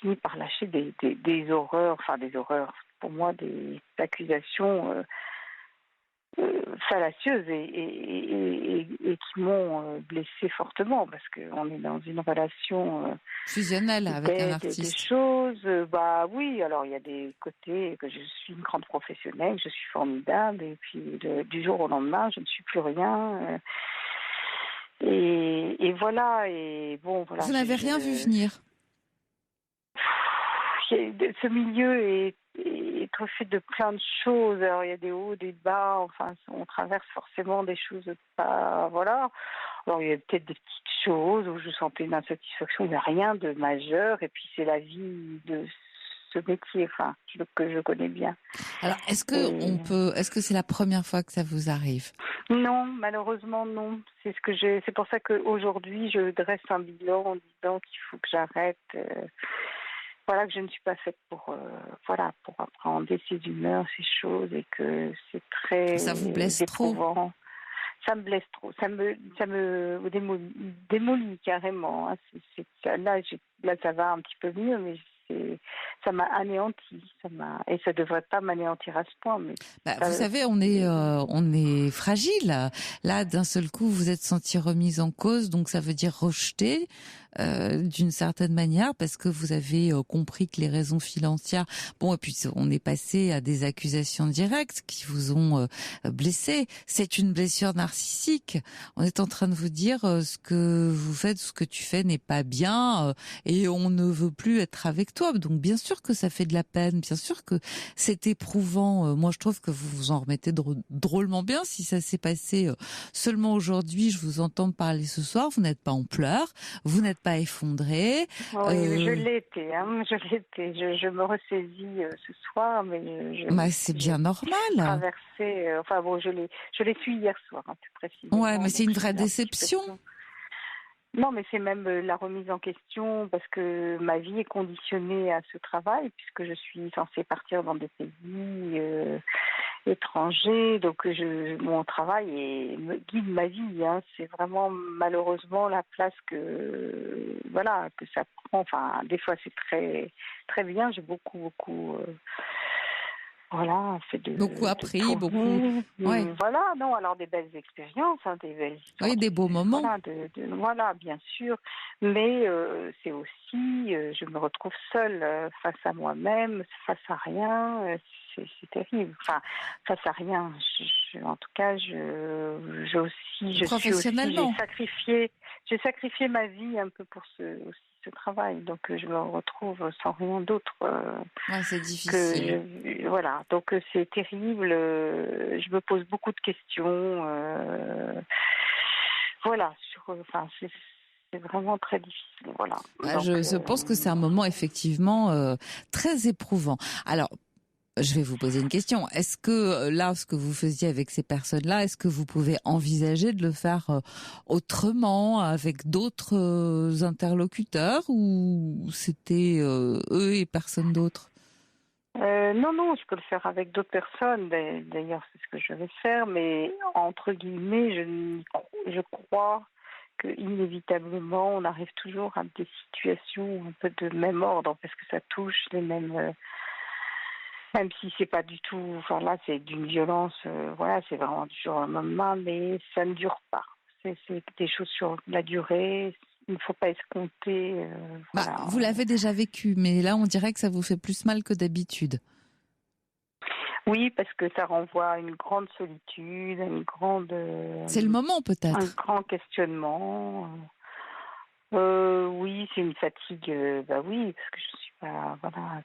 fini par lâcher des horreurs, enfin des horreurs. Pour moi, des accusations fallacieuses et qui m'ont blessée fortement parce qu'on est dans une relation fusionnelle avec un artiste. Des choses, bah oui. Alors il y a des côtés que je suis une grande professionnelle, je suis formidable, et puis du jour au lendemain, je ne suis plus rien. Et voilà. Et bon, voilà. Vous n'avez rien vu venir. Ce milieu est fait de plein de choses. Alors, il y a des hauts, des bas. Enfin, on traverse forcément des choses pas... Voilà. Alors, il y a peut-être des petites choses où je sentais une insatisfaction. Il n'y a rien de majeur. Et puis, c'est la vie de ce métier, enfin, que je connais bien. Alors, est-ce que c'est la première fois que ça vous arrive? Non, malheureusement, non. C'est pour ça qu'aujourd'hui, je dresse un bilan en disant qu'il faut que j'arrête... Voilà, que je ne suis pas faite pour appréhender ces humeurs, ces choses, et que c'est très ça vous blesse éprouvant. trop. Ça me blesse trop. Ça me démolit carrément. Hein. Là, ça va un petit peu mieux, mais ça m'a anéanti. Et ça devrait pas m'anéantir à ce point. Mais vous savez, on est fragile. Là, d'un seul coup, vous êtes senti remise en cause, donc ça veut dire rejeté. D'une certaine manière, parce que vous avez compris que les raisons financières, bon, et puis on est passé à des accusations directes qui vous ont blessé. C'est une blessure narcissique. On est en train de vous dire ce que vous faites, ce que tu fais n'est pas bien, et on ne veut plus être avec toi. Donc bien sûr que ça fait de la peine, bien sûr que c'est éprouvant. Moi, je trouve que vous vous en remettez drôlement bien. Si ça s'est passé seulement aujourd'hui, je vous entends parler ce soir, vous n'êtes pas en pleurs, vous n'êtes pas effondré. Oui, je l'ai été. Je me ressaisis ce soir, mais c'est bien normal. Traversé. Enfin bon, je l'ai su hier soir, plus précisément. Ouais, mais c'est une vraie déception. Non, mais c'est même la remise en question parce que ma vie est conditionnée à ce travail puisque je suis censée partir dans des pays étrangers. Donc mon travail me guide ma vie. Hein. C'est vraiment malheureusement la place que ça prend. Enfin, des fois c'est très très bien. J'ai beaucoup beaucoup appris, beaucoup. Ouais. Voilà, non, alors des belles expériences, des belles histoires. Oui, des beaux moments. Voilà, bien sûr. Mais c'est aussi, je me retrouve seule face à moi-même, face à rien. c'est terrible. Enfin, face à rien. En tout cas, j'ai sacrifié ma vie un peu pour ce travail. Donc, je me retrouve sans rien d'autre. C'est difficile. Voilà. Donc, c'est terrible. Je me pose beaucoup de questions. Voilà. C'est vraiment très difficile. Voilà. Donc, je pense que c'est un moment effectivement très éprouvant. Alors, je vais vous poser une question. Est-ce que là, ce que vous faisiez avec ces personnes-là, est-ce que vous pouvez envisager de le faire autrement, avec d'autres interlocuteurs, ou c'était eux et personne d'autre ? Non, je peux le faire avec d'autres personnes. D'ailleurs, c'est ce que je vais faire, mais entre guillemets, je crois que inévitablement, on arrive toujours à des situations un peu de même ordre, parce que ça touche les mêmes... même si c'est pas du tout... Enfin là, c'est d'une violence... c'est vraiment du jour au lendemain, mais ça ne dure pas. C'est des choses sur la durée. Il ne faut pas escompter... Vous l'avez déjà vécu, mais là, on dirait que ça vous fait plus mal que d'habitude. Oui, parce que ça renvoie à une grande solitude, à une grande... c'est le moment, peut-être. Un grand questionnement. Oui, c'est une fatigue. Oui, parce que je suis pas... Voilà,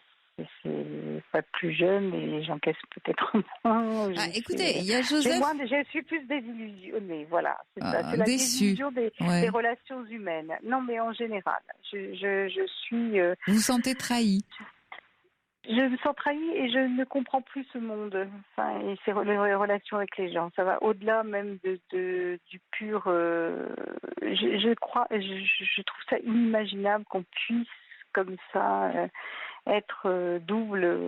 c'est pas plus jeune et j'encaisse peut-être moins. Écoutez, il y a Joseph... Je suis plus désillusionnée, voilà. C'est ça, c'est la déçue. désillusion des relations humaines. Non, mais en général. Je suis... Vous vous sentez trahi? Je me sens trahie et je ne comprends plus ce monde. Et les relations avec les gens. Ça va au-delà même du pur... Je trouve ça inimaginable qu'on puisse, comme ça, être double.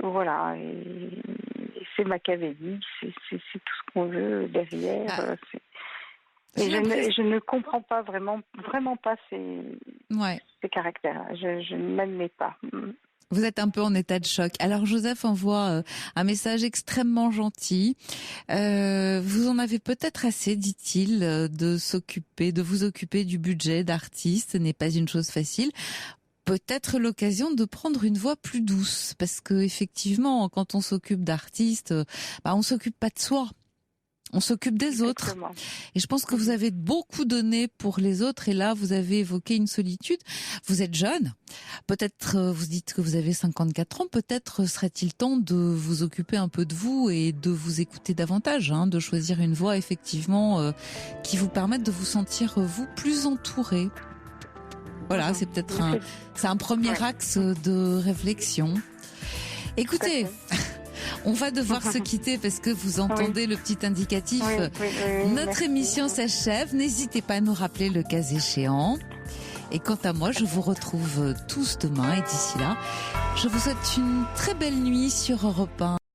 Voilà. Et c'est machiavélique. C'est tout ce qu'on veut derrière. Et je ne comprends pas vraiment pas ces caractères. Je ne m'admets pas. Vous êtes un peu en état de choc. Alors Joseph envoie un message extrêmement gentil. Vous en avez peut-être assez, dit-il, de vous occuper du budget d'artiste. Ce n'est pas une chose facile. Peut-être l'occasion de prendre une voix plus douce, parce que effectivement, quand on s'occupe d'artistes, on s'occupe pas de soi. On s'occupe des autres. Et je pense que vous avez beaucoup donné pour les autres. Et là, vous avez évoqué une solitude. Vous êtes jeune. Peut-être, vous dites que vous avez 54 ans. Peut-être serait-il temps de vous occuper un peu de vous et de vous écouter davantage, de choisir une voie, effectivement, qui vous permette de vous sentir, vous, plus entouré. Voilà, c'est peut-être un premier axe de réflexion. Écoutez... On va devoir se quitter parce que vous entendez le petit indicatif. Notre émission s'achève. N'hésitez pas à nous rappeler le cas échéant. Et quant à moi, je vous retrouve tous demain. Et d'ici là, je vous souhaite une très belle nuit sur Europe 1.